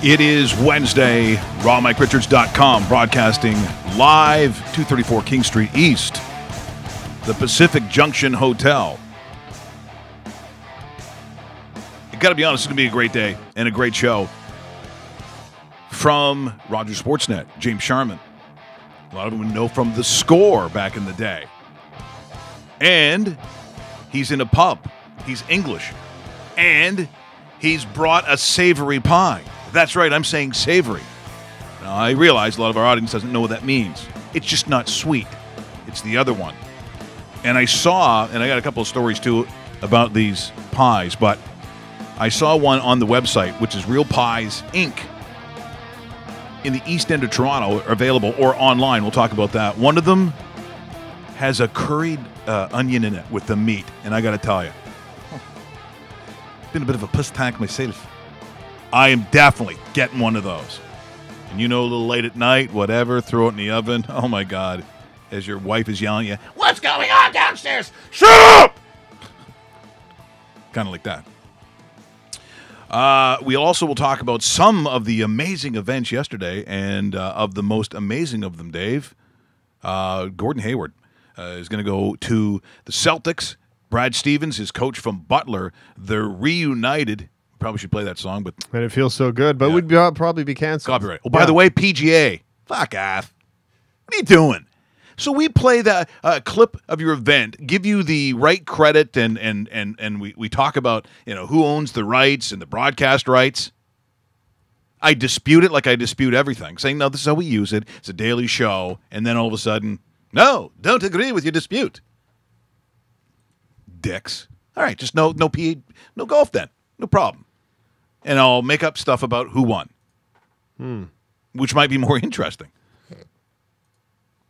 It is Wednesday, rawmike.richards.com, broadcasting live, 234 King Street East, the Pacific Junction Hotel. I got to be honest, it's going to be a great day and a great show. From Rogers Sportsnet, James Sharman. A lot of them would know from The Score back in the day. And he's in a pub. He's English. And he's brought a savory pie. That's right, I'm saying savory. Now, I realize a lot of our audience doesn't know what that means. It's just not sweet. It's the other one. And I saw, and I got a couple of stories too about these pies, but I saw one on the website, which is Real Pies Inc. in the East End of Toronto, available, or online. We'll talk about that. One of them has a curried onion in it with the meat, and I got to tell you, been a bit of a piss tank myself. I am definitely getting one of those. And you know, a little late at night, whatever, throw it in the oven. Oh, my God. As your wife is yelling at you, "What's going on downstairs? Shut up!" Kind of like that. We also will talk about some of the amazing events yesterday, and of the most amazing of them, Dave, Gordon Hayward is going to go to the Celtics. Brad Stevens, his coach from Butler, they're reunited. Probably should play that song, but and it feels so good, but we'd probably be canceled. Copyright. Oh, by the way, PGA, fuck off. What are you doing? So we play the clip of your event, give you the right credit, and we talk about, you know, who owns the rights and the broadcast rights. I dispute it like I dispute everything, saying, no, this is how we use it. It's a daily show. And then all of a sudden, no, don't agree with your dispute. Dicks. All right, just no golf then. No problem. And I'll make up stuff about who won, which might be more interesting.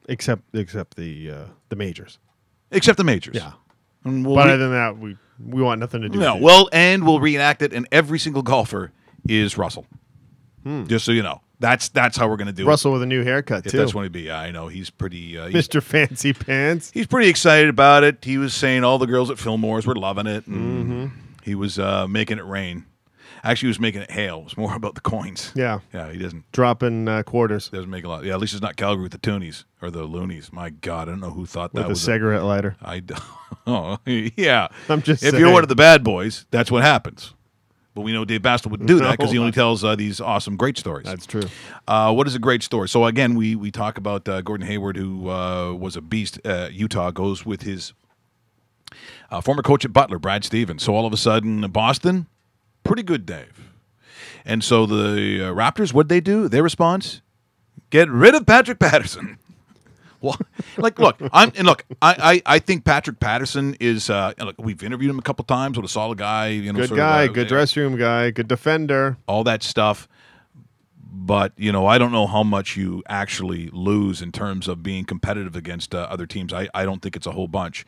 Except the majors. Except the majors. Yeah. And But other than that, we want nothing to do with it. Well, and we'll reenact it, and every single golfer is Russell. Just so you know. That's how we're going to do Russell with a new haircut, it. too. If that's what he'd be. I know. He's pretty... Mr. Fancy Pants. He's pretty excited about it. He was saying all the girls at Fillmore's were loving it, and he was making it rain. Actually, he was making it hail. It was more about the coins. Yeah. Yeah, he doesn't... Dropping quarters. Doesn't make a lot. Yeah, at least it's not Calgary with the Toonies or the Loonies. My God, I don't know who thought that With a was cigarette lighter. Oh, yeah. I'm just If saying. you're one of the bad boys, that's what happens. But we know Dave Bastel wouldn't do that because he only tells these awesome, great stories. That's true. What is a great story? So, again, we talk about Gordon Hayward, who was a beast at Utah, goes with his former coach at Butler, Brad Stevens. So, all of a sudden, Boston, pretty good, Dave. And so the Raptors, what'd they do? Their response? Get rid of Patrick Patterson. Well, I think Patrick Patterson is. Look, we've interviewed him a couple times. What a solid guy. You know, Good guy, good dressing room guy, good defender. All that stuff. But, you know, I don't know how much you actually lose in terms of being competitive against other teams. I don't think it's a whole bunch.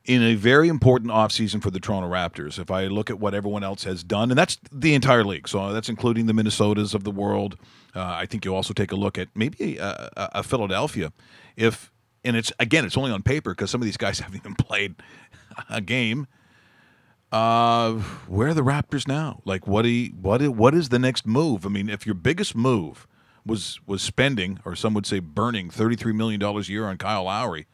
In a very important offseason for the Toronto Raptors, if I look at what everyone else has done, and that's the entire league, so that's including the Minnesotas of the world. I think you'll also take a look at maybe a Philadelphia. It's only on paper because some of these guys haven't even played a game. Where are the Raptors now? Like, what is the next move? I mean, if your biggest move was spending, or some would say burning, $33 million a year on Kyle Lowry,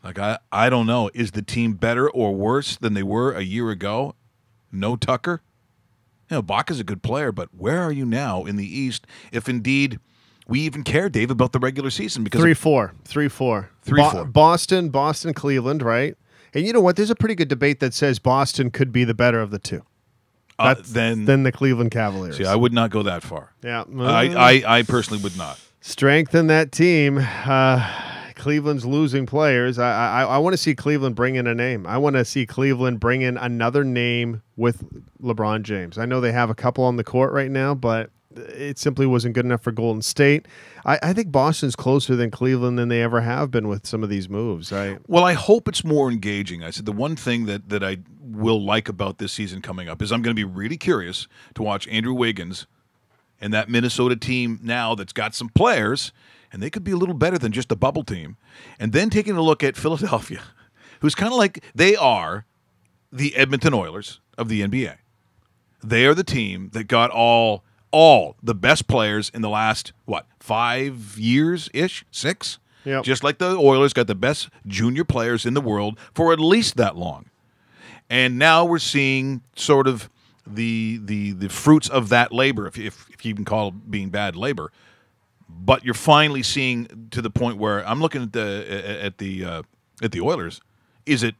like, I don't know. Is the team better or worse than they were a year ago? No Tucker? You know, Bach is a good player, but where are you now in the East if indeed we even care, Dave, about the regular season? Because 3-4. 3-4. Boston, Cleveland, right? And you know what? There's a pretty good debate that says Boston could be the better of the two. Than the Cleveland Cavaliers. See, I would not go that far. Yeah. I personally would not. Strengthen that team. Cleveland's losing players. I want to see Cleveland bring in a name. I want to see Cleveland bring in another name with LeBron James. I know they have a couple on the court right now, but it simply wasn't good enough for Golden State. I think Boston's closer than Cleveland than they ever have been with some of these moves. Well, I hope it's more engaging. I said the one thing that I will like about this season coming up is I'm going to be really curious to watch Andrew Wiggins and that Minnesota team now that's got some players, and they could be a little better than just a bubble team. And then taking a look at Philadelphia, who's kind of like they are the Edmonton Oilers of the NBA. They are the team that got all all the best players in the last, 5 years-ish? 6? Yep. Just like the Oilers got the best junior players in the world for at least that long. And now we're seeing sort of the fruits of that labor, if you can call it being bad labor. But you're finally seeing to the point where I'm looking at the Oilers. Is it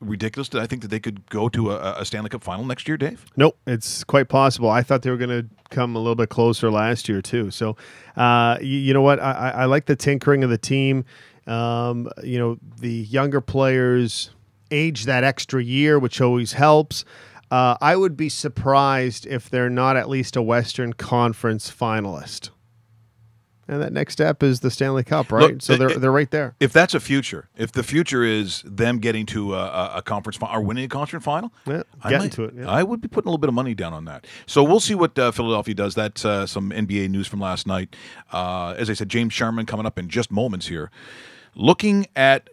ridiculous that I think that they could go to a Stanley Cup final next year, Dave? Nope, it's quite possible. I thought they were going to come a little bit closer last year too. So, you know what? I like the tinkering of the team. The younger players age that extra year, which always helps. I would be surprised if they're not at least a Western Conference finalist. And that next step is the Stanley Cup, right? Look, so they're right there. If that's a future, if the future is them getting to a conference final or winning a conference final, Yeah, getting to it. Yeah. I would be putting a little bit of money down on that. So we'll see what Philadelphia does. That's some NBA news from last night. As I said, James Sharman coming up in just moments here. Looking at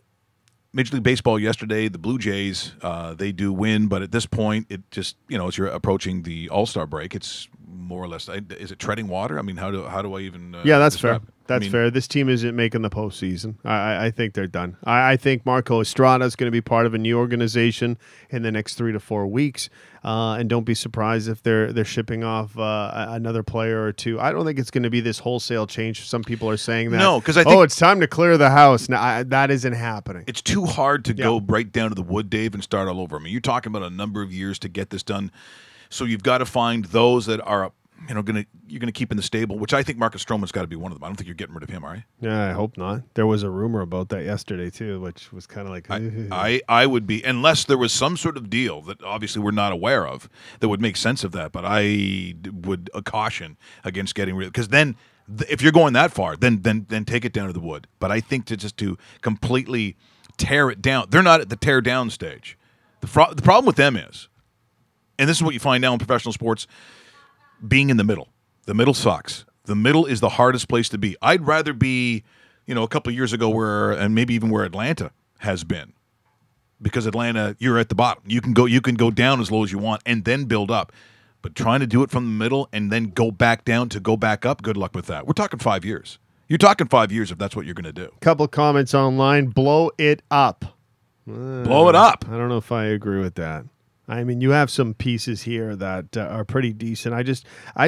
Major League Baseball yesterday, the Blue Jays, they do win, but at this point, it just, as you're approaching the All-Star break, it's more or less, is it treading water? I mean, how do I even Yeah, that's fair. describe it? That's fair. This team isn't making the postseason. I think they're done. I think Marco Estrada is going to be part of a new organization in the next 3 to 4 weeks. And don't be surprised if they're shipping off another player or two. I don't think it's going to be this wholesale change. Some people are saying that. No, because I think it's time to clear the house. Now, that isn't happening. it's too hard to go right down to the wood, Dave, and start all over. I mean, you're talking about a number of years to get this done. So you've got to find those that are, you're going to keep in the stable, which I think Marcus Stroman's got to be one of them. I don't think you're getting rid of him, are you? Yeah, I hope not. There was a rumor about that yesterday too, which was kind of like I would be, unless there was some sort of deal that obviously we're not aware of that would make sense of that. But I would caution against getting rid, because then if you're going that far, then take it down to the wood. But I think to completely tear it down, they're not at the tear down stage. The problem with them is, and this is what you find now in professional sports, being in the middle. The middle sucks. The middle is the hardest place to be. I'd rather be, a couple of years ago and maybe even where Atlanta has been. Because Atlanta, you're at the bottom. You can go down as low as you want and then build up. But trying to do it from the middle and then go back down to go back up, good luck with that. We're talking 5 years. You're talking 5 years if that's what you're going to do. Couple comments online. Blow it up. Blow it up. I don't know if I agree with that. I mean, you have some pieces here that are pretty decent. I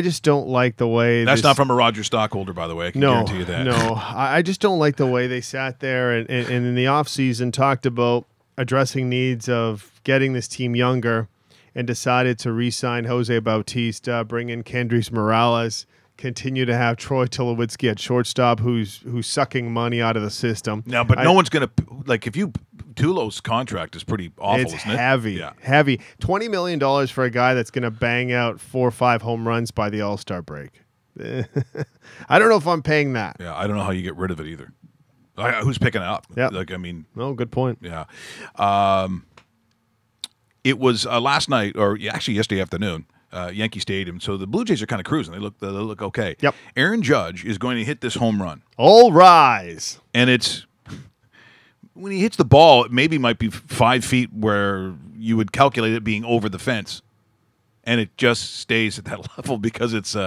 just don't like the way. That's not from a Roger stockholder, by the way. I can guarantee you that. No, I just don't like the way they sat there and in the offseason talked about addressing needs of getting this team younger and decided to re-sign Jose Bautista, bring in Kendrys Morales, continue to have Troy Tulowitzki at shortstop, who's sucking money out of the system. No, but no one's going to, like, if you, Tulo's contract is pretty awful, it's isn't it? Heavy. $20 million for a guy that's going to bang out 4 or 5 home runs by the All-Star break. I don't know if I'm paying that. Yeah, I don't know how you get rid of it either. Who's picking it up? Yeah. Like, I mean. Oh, good point. Yeah. It was last night, or actually yesterday afternoon, Yankee Stadium. So the Blue Jays are kind of cruising. They look okay. Yep. Aaron Judge is going to hit this home run. All rise. And it's, when he hits the ball, it maybe might be 5 feet where you would calculate it being over the fence. And it just stays at that level because it's,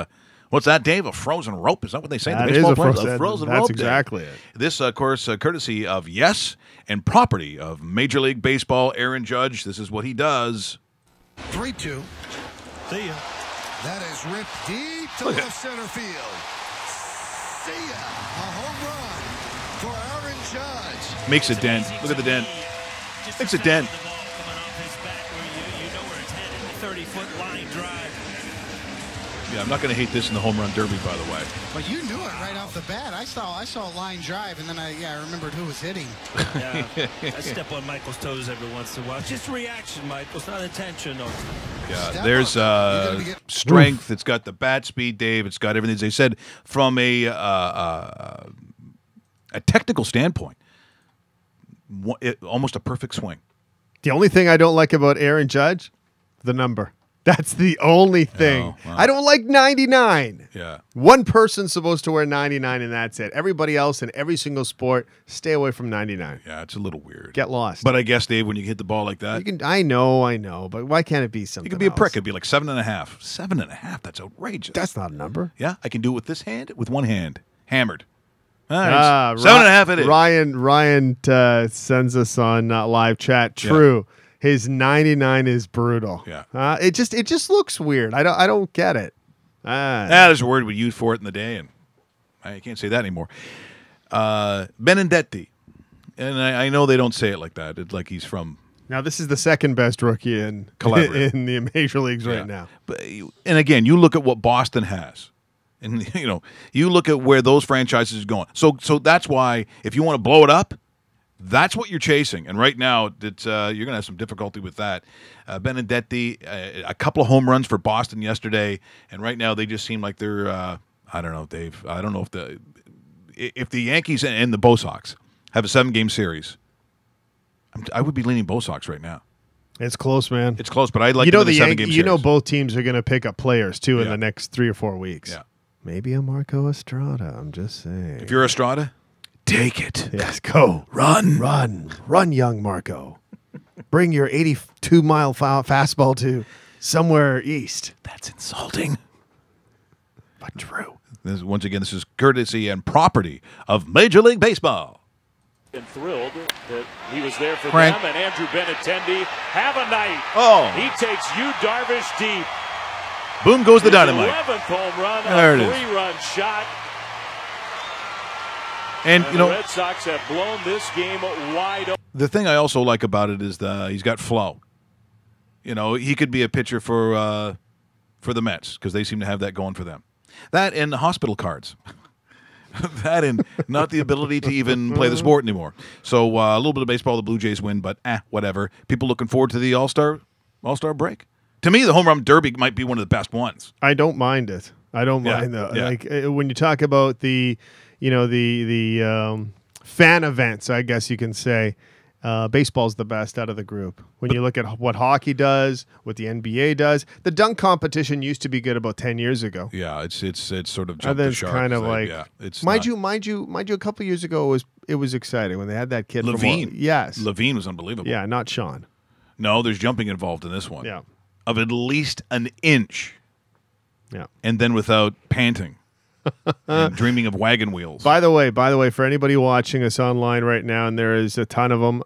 what's that, Dave? A frozen rope? Is that what they say? That the baseball is players? A frozen rope. That's exactly it. This, of course, courtesy of Yes and property of Major League Baseball, Aaron Judge. This is what he does. 3-2. See ya. That is ripped deep to left center field. See ya. A home run for Aaron Judge. Makes a dent. Look at the dent. Makes a dent. 30-foot line drive. Yeah, I'm not going to hate this in the home run derby, by the way. But you knew it right off the bat. I saw a line drive, and then I remembered who was hitting. Yeah, I step on Michael's toes every once in a while. It's just reaction, Michael. It's not intentional. Yeah, Step there's up. You gotta strength. It's got the bat speed, Dave. It's got everything. As they said, from a technical standpoint, almost a perfect swing. The only thing I don't like about Aaron Judge, the number. That's the only thing. Oh, wow. I don't like 99. Yeah. One person's supposed to wear 99, and that's it. Everybody else in every single sport, stay away from 99. Yeah, it's a little weird. Get lost. But I guess, Dave, when you hit the ball like that, you can. I know, but why can't it be something? it could be a else? prick. It'd be like 7.5. 7.5. That's outrageous. That's not a number. Yeah, I can do it with this hand, with one hand, hammered. All right, 7.5 it is. Ryan sends us on live chat. True, his 99 is brutal. Yeah. It just looks weird. I don't get it. There's a word we used for it in the day, and I can't say that anymore. Benedetti, and I know they don't say it like that. It's like he's from. Now this is the second best rookie in Calabria. in the major leagues right now. But and again, you look at what Boston has. And, you look at where those franchises are going. So that's why if you want to blow it up, that's what you're chasing. And right now, you're going to have some difficulty with that. Benedetti, a couple of home runs for Boston yesterday. And right now, they just seem like they're, I don't know, Dave. I don't know if the Yankees and the Bo Sox have a 7-game series, I would be leaning Bo Sox right now. It's close, man. It's close, but I'd like them in the 7-game series. You know both teams are going to pick up players, too, in Yeah. the next 3 or 4 weeks. Yeah. Maybe a Marco Estrada. I'm just saying. If you're Estrada, take it. Yes, go. Run. Run, young Marco. Bring your 82-mile fastball to somewhere east. That's insulting. But true. Once again, this is courtesy and property of Major League Baseball. And thrilled that he was there for Frank. them. And Andrew Benintendi, have a night. Oh. He takes Yu Darvish deep. Boom goes the His dynamite. 11th home run, There a it is. 3-run shot. And, And the Red Sox have blown this game wide open. the thing I also like about it is he's got flow. He could be a pitcher for the Mets because they seem to have that going for them. That and the hospital cards. That and not the ability to even play the sport anymore. So a little bit of baseball, the Blue Jays win, but whatever. People looking forward to the All-Star break. To me, the home run derby might be one of the best ones. I don't mind it. I don't mind though. Yeah. Like when you talk about the fan events, I guess you can say baseball's the best out of the group. When you look at what hockey does, what the NBA does, the dunk competition used to be good about 10 years ago. Yeah, it's sort of And jumped then the it's shark. kind of like, it's mind you, a couple years ago it was exciting when they had that kid Levine. from yes, Levine was unbelievable. yeah, not Sean. No, there's jumping involved in this one. Yeah, Of at least an inch, yeah. and then without panting and dreaming of wagon wheels. By the way, for anybody watching us online right now, and there is a ton of them,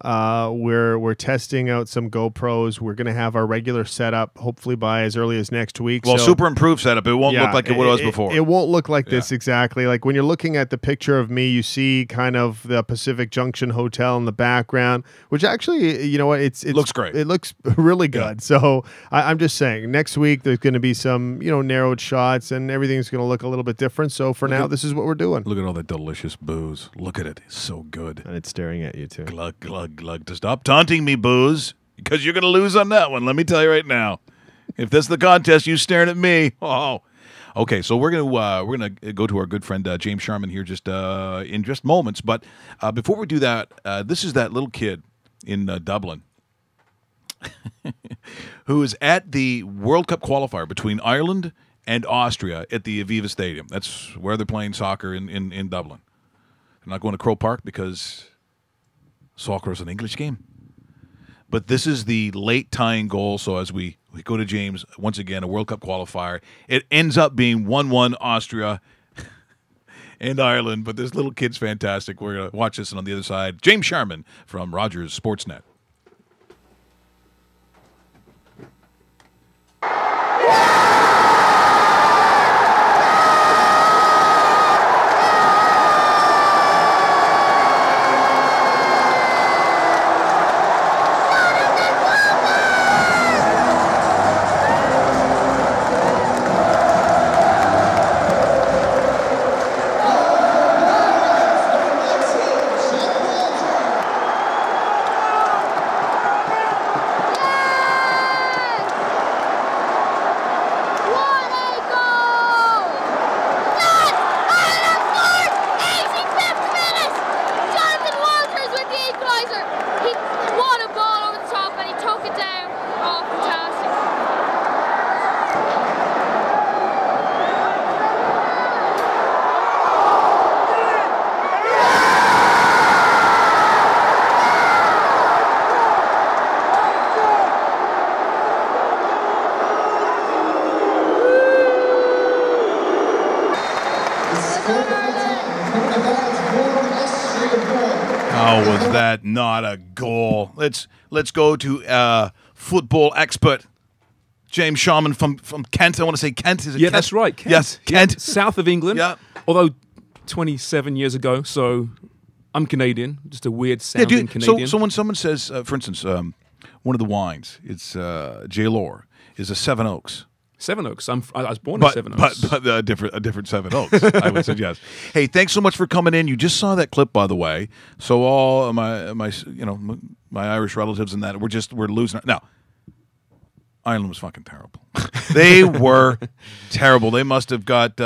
we're testing out some GoPros. We're going to have our regular setup, hopefully by as early as next week. Well, So- super improved setup. It won't Yeah, look like it was before. It won't look like this exactly. Like when you're looking at the picture of me, you see kind of the Pacific Junction Hotel in the background, which actually, you know what, it's Looks great. It looks really good. So I'm just saying, next week there's going to be some narrowed shots, and everything's going to look a little bit different. So for now, this is what we're doing. Look at all that delicious booze. Look at it. It's so good. And it's staring at you too. Glug, glug, glug. To stop taunting me, booze, because you're going to lose on that one. Let me tell you right now. If that's the contest, you staring at me. Oh, okay. So we're gonna go to our good friend James Sharman here in just moments. But before we do that, this is that little kid in Dublin who is at the World Cup qualifier between Ireland and Austria at the Aviva Stadium. That's where they're playing soccer in Dublin. They're not going to Crow Park because soccer is an English game. But this is the late tying goal. So as we go to James, once again, a World Cup qualifier. It ends up being 1-1 Austria and Ireland. But this little kid's fantastic. We're going to watch this, and on the other side, James Sharman from Rogers Sportsnet. How was that not a goal? Let's go to football expert James Sharman from Kent. I want to say Kent. Is it Yeah, Kent? that's right. Kent. Yes, Yeah, Kent. south of England. Yeah. Although 27 years ago, so I'm Canadian. Just a weird sounding Canadian. So when someone says, for instance, one of the wines, it's J. Lore, is a Seven Oaks. Seven Oaks. I was born in Seven Oaks. But a different Seven Oaks, I would suggest. Hey, thanks so much for coming in. You just saw that clip, by the way. So all my Irish relatives and that we're losing. Now, Ireland was fucking terrible. They were terrible. They must have got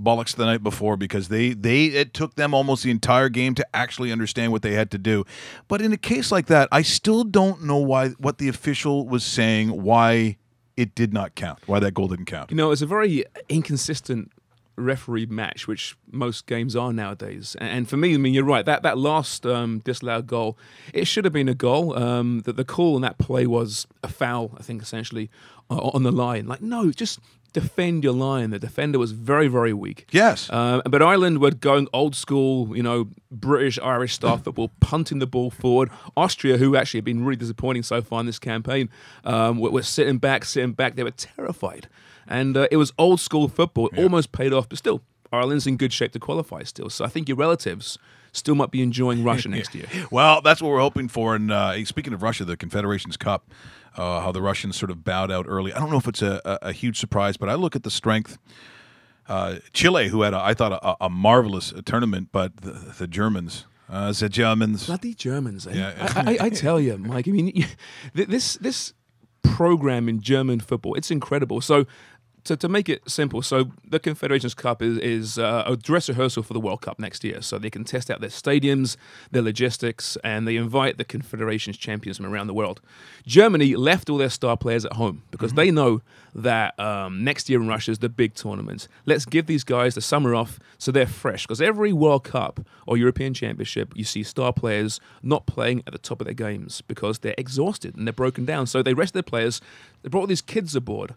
bollocks the night before because it took them almost the entire game to actually understand what they had to do. But in a case like that, I still don't know what the official was saying, why it did not count, why that goal didn't count. You know, it's a very inconsistent referee match, which most games are nowadays. And for me, I mean, you're right. That last disallowed goal, it should have been a goal. The call on that play was a foul, I think, essentially, on the line. Like, no, just defend your line. The defender was very, very weak. Yes. But Ireland were going old school, British, Irish style football, punting the ball forward. Austria, who actually have been really disappointing so far in this campaign, were sitting back. They were terrified. And it was old school football. It almost paid off, but still, Ireland's in good shape to qualify still. So I think your relatives still might be enjoying Russia next year. Well, that's what we're hoping for. And speaking of Russia, the Confederations Cup, how the Russians sort of bowed out early. I don't know if it's a huge surprise, but I look at the strength. Chile, who had, I thought, a marvelous tournament, but the Germans, the Germans. Bloody Germans, eh? Yeah. I tell you, Mike, I mean, this program in German football, it's incredible. So to make it simple, so the Confederations Cup is a dress rehearsal for the World Cup next year. So they can test out their stadiums, their logistics, and they invite the Confederations champions from around the world. Germany left all their star players at home because they know that next year in Russia is the big tournament. Let's give these guys the summer off so they're fresh. Because every World Cup or European Championship, you see star players not playing at the top of their games because they're exhausted and they're broken down. So they rest their players. They brought all these kids aboard.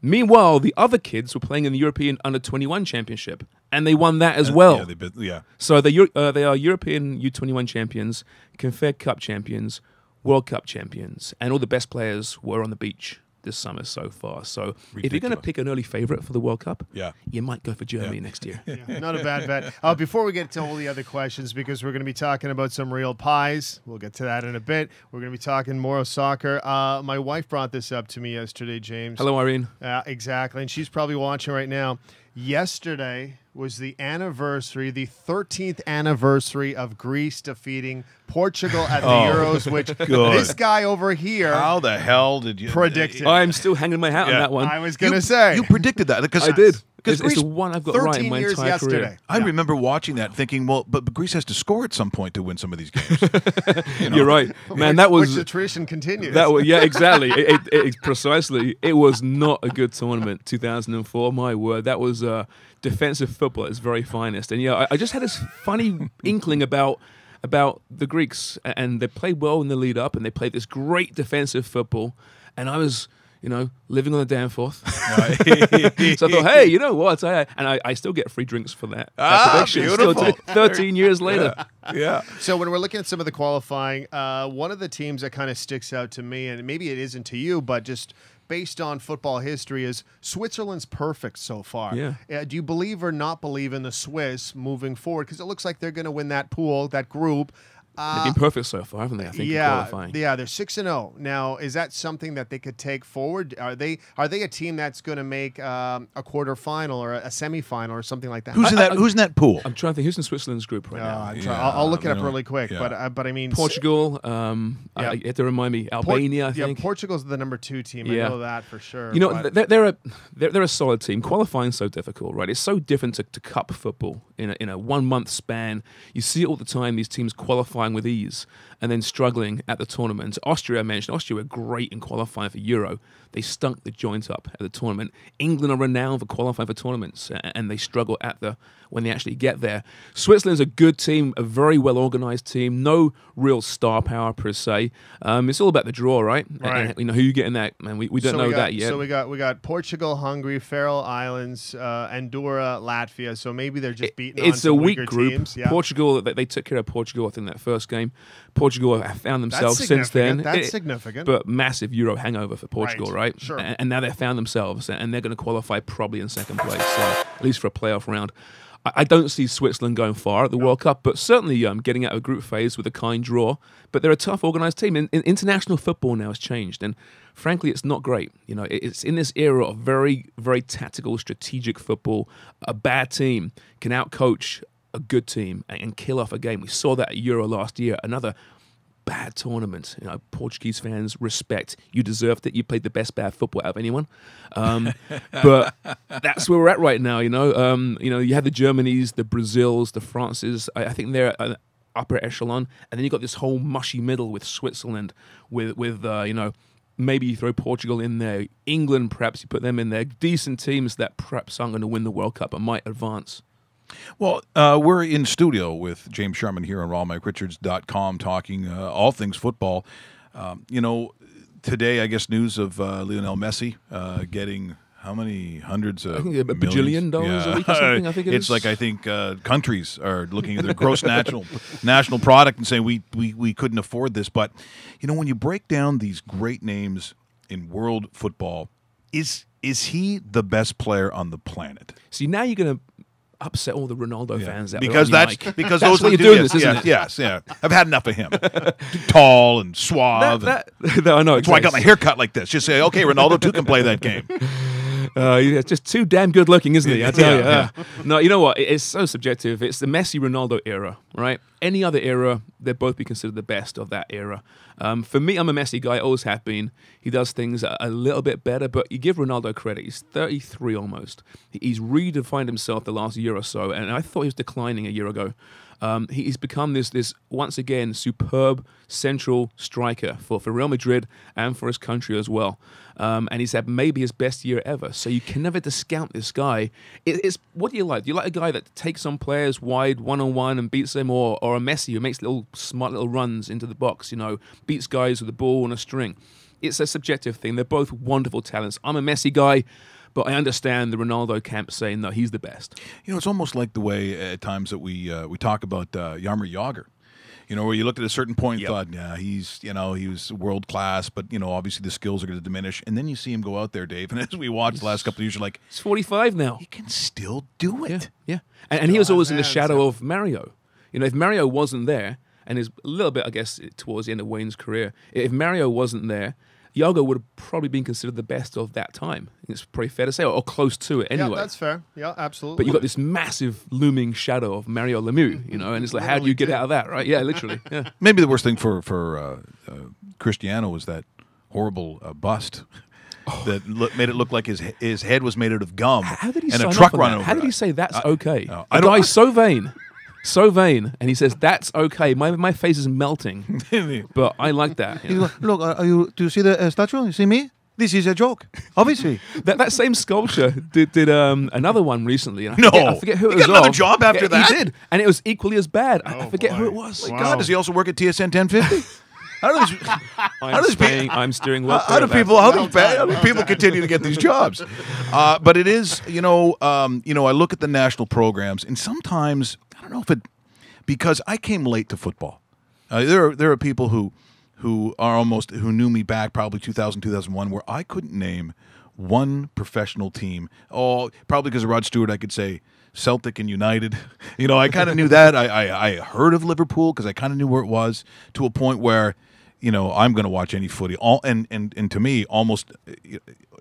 Meanwhile, the other kids were playing in the European Under-21 Championship, and they won that as well. Yeah. So they are European U21 champions, Confed Cup champions, World Cup champions, and all the best players were on the beach this summer so far. So if you're going to pick an early favorite for the World Cup, you might go for Germany next year. Yeah, not a bad bet. Before we get to all the other questions, because we're going to be talking about some real pies, we'll get to that in a bit. We're going to be talking more soccer. My wife brought this up to me yesterday, James. Hello, Irene. Exactly, and she's probably watching right now. Yesterday was the 13th anniversary of Greece defeating Portugal at the Euros, which this guy over here How the hell did you predicted. I'm still hanging my hat on that one. I was going to say. You predicted that because I did. Because It's the one I've got right in my entire career. I remember watching that, thinking, well, but Greece has to score at some point to win some of these games. You're right, man. That was which the tradition continues. Yeah, exactly. It precisely. It was not a good tournament. 2004. My word, that was defensive football at its very finest. And yeah, I just had this funny inkling about the Greeks, and they played well in the lead up, and they played this great defensive football, and I was, living on the Danforth. So I thought, hey, you know what? I still get free drinks for that. Prediction. Beautiful. Still 13 years later. Yeah. So when we're looking at some of the qualifying, one of the teams that kind of sticks out to me, and maybe it isn't to you, but just based on football history, is Switzerland's perfect so far. Yeah. Do you believe or not believe in the Swiss moving forward? Because it looks like they're going to win that pool, that group. They've been perfect so far, haven't they? I think in qualifying. Yeah, they're 6-0 now. Is that something that they could take forward? Are they a team that's going to make a quarterfinal or a semifinal or something like that? Who's in that pool? I'm trying to think who's in Switzerland's group right now. I'll look it up really quick. Yeah. But I mean Portugal. You have to remind me. Albania. I think. Yeah, Portugal's the number 2 team. Yeah. I know that for sure. They're a solid team. Qualifying's so difficult, right? It's so different to cup football in a 1 month span. You see it all the time. These teams qualify qualifying with ease and then struggling at the tournament. Austria, I mentioned, Austria were great in qualifying for Euro. They stunk the joint up at the tournament. England are renowned for qualifying for tournaments, and they struggle when they actually get there. Switzerland's a good team, a very well-organized team, no real star power per se. It's all about the draw, right? Right. And, who you get in that, man, we don't know that yet. So we got Portugal, Hungary, Faroe Islands, Andorra, Latvia. So maybe they're just beating It's on a some weak weaker group. teams. Yeah. Portugal, they took care of Portugal, I think, that first game. Portugal have found themselves That's since then. significant. That's significant. But massive Euro hangover for Portugal, right? Sure. And now they've found themselves, and they're going to qualify probably in second place, at least for a playoff round. I don't see Switzerland going far at the World Cup, but certainly getting out of a group phase with a kind draw. But they're a tough, organised team. International football now has changed, and frankly, it's not great. It's in this era of very, very tactical, strategic football. A bad team can outcoach a good team and kill off a game. We saw that at Euro last year. Another bad tournament. Portuguese fans, respect. You deserved it. You played the best bad football out of anyone. But that's where we're at right now. You have the Germanys, the Brazils, the Frances. I think they're an upper echelon, and then you got this whole mushy middle with Switzerland, with maybe you throw Portugal in there, England perhaps you put them in there. Decent teams that perhaps aren't going to win the World Cup and might advance. Well, we're in studio with James Sherman here on RawMikeRichards.com talking all things football. Today, I guess, news of Lionel Messi getting how many hundreds of $1 bajillion a week or something, I think it is. It's like, I think countries are looking at their gross national product and saying we couldn't afford this. But, when you break down these great names in world football, is he the best player on the planet? See, now you're going to upset all the Ronaldo fans out because there, because that's those why are you're the doing yes, this, isn't it? Yes, yeah. I've had enough of him. Tall and suave. I know. That's why I got my hair cut like this. Just say, okay, Ronaldo too can play that game. He's just too damn good looking, isn't he? I tell you. Yeah. No, you know what? It's so subjective. It's the Messi Ronaldo era, right? Any other era, they'd both be considered the best of that era. For me, I'm a Messi guy. Always have been. He does things a little bit better, but you give Ronaldo credit. He's 33 almost. He's redefined himself the last year or so, and I thought he was declining a year ago. He's become this once again superb central striker for Real Madrid and for his country as well. And he's had maybe his best year ever. So you can never discount this guy. It's what do you like? Do you like a guy that takes on players wide one-on-one and beats them, or a Messi who makes smart little runs into the box, beats guys with the ball on a string? It's a subjective thing. They're both wonderful talents. I'm a Messi guy, but I understand the Ronaldo camp saying, no, he's the best. It's almost like the way at times that we talk about Jaromir Jagr. Where you looked at a certain point and thought, yeah, he was world class, but obviously the skills are going to diminish. And then you see him go out there, Dave. And as we watched the last couple of years, you're like, he's 45 now. He can still do it. Yeah. And he was always in the shadow of Mario. If Mario wasn't there, and is a little bit, I guess, towards the end of Wayne's career, if Mario wasn't there, Jago would have probably been considered the best of that time. It's pretty fair to say, or close to it anyway. Yeah, that's fair. Yeah, absolutely. But you've got this massive looming shadow of Mario Lemieux, and it's like, how do you get out of that, right? Yeah, literally. Yeah. Maybe the worst thing for Cristiano was that horrible bust that made it look like his head was made out of gum. How did he and sign a truck off on run that? over How did it. he say that's okay? I The don't- guy's so vain. So vain, and he says that's okay. My face is melting, but I like that. Look, do you see the statue? You see me? This is a joke, obviously. That same sculpture did another one recently. And I forget who it He was. got another of. job after that? He did, and it was equally as bad. I forget boy. who it was. Wow. God, does he also work at TSN 1050? I'm steering well. How do people continue to get these jobs? But it is, I look at the national programs, and sometimes I don't know because I came late to football. There are people who knew me back probably 2000, 2001, where I couldn't name one professional team. Oh, probably because of Rod Stewart, I could say Celtic and United. I kind of knew that. I heard of Liverpool because I kind of knew where it was, to a point where, I'm going to watch any footy. And to me, almost,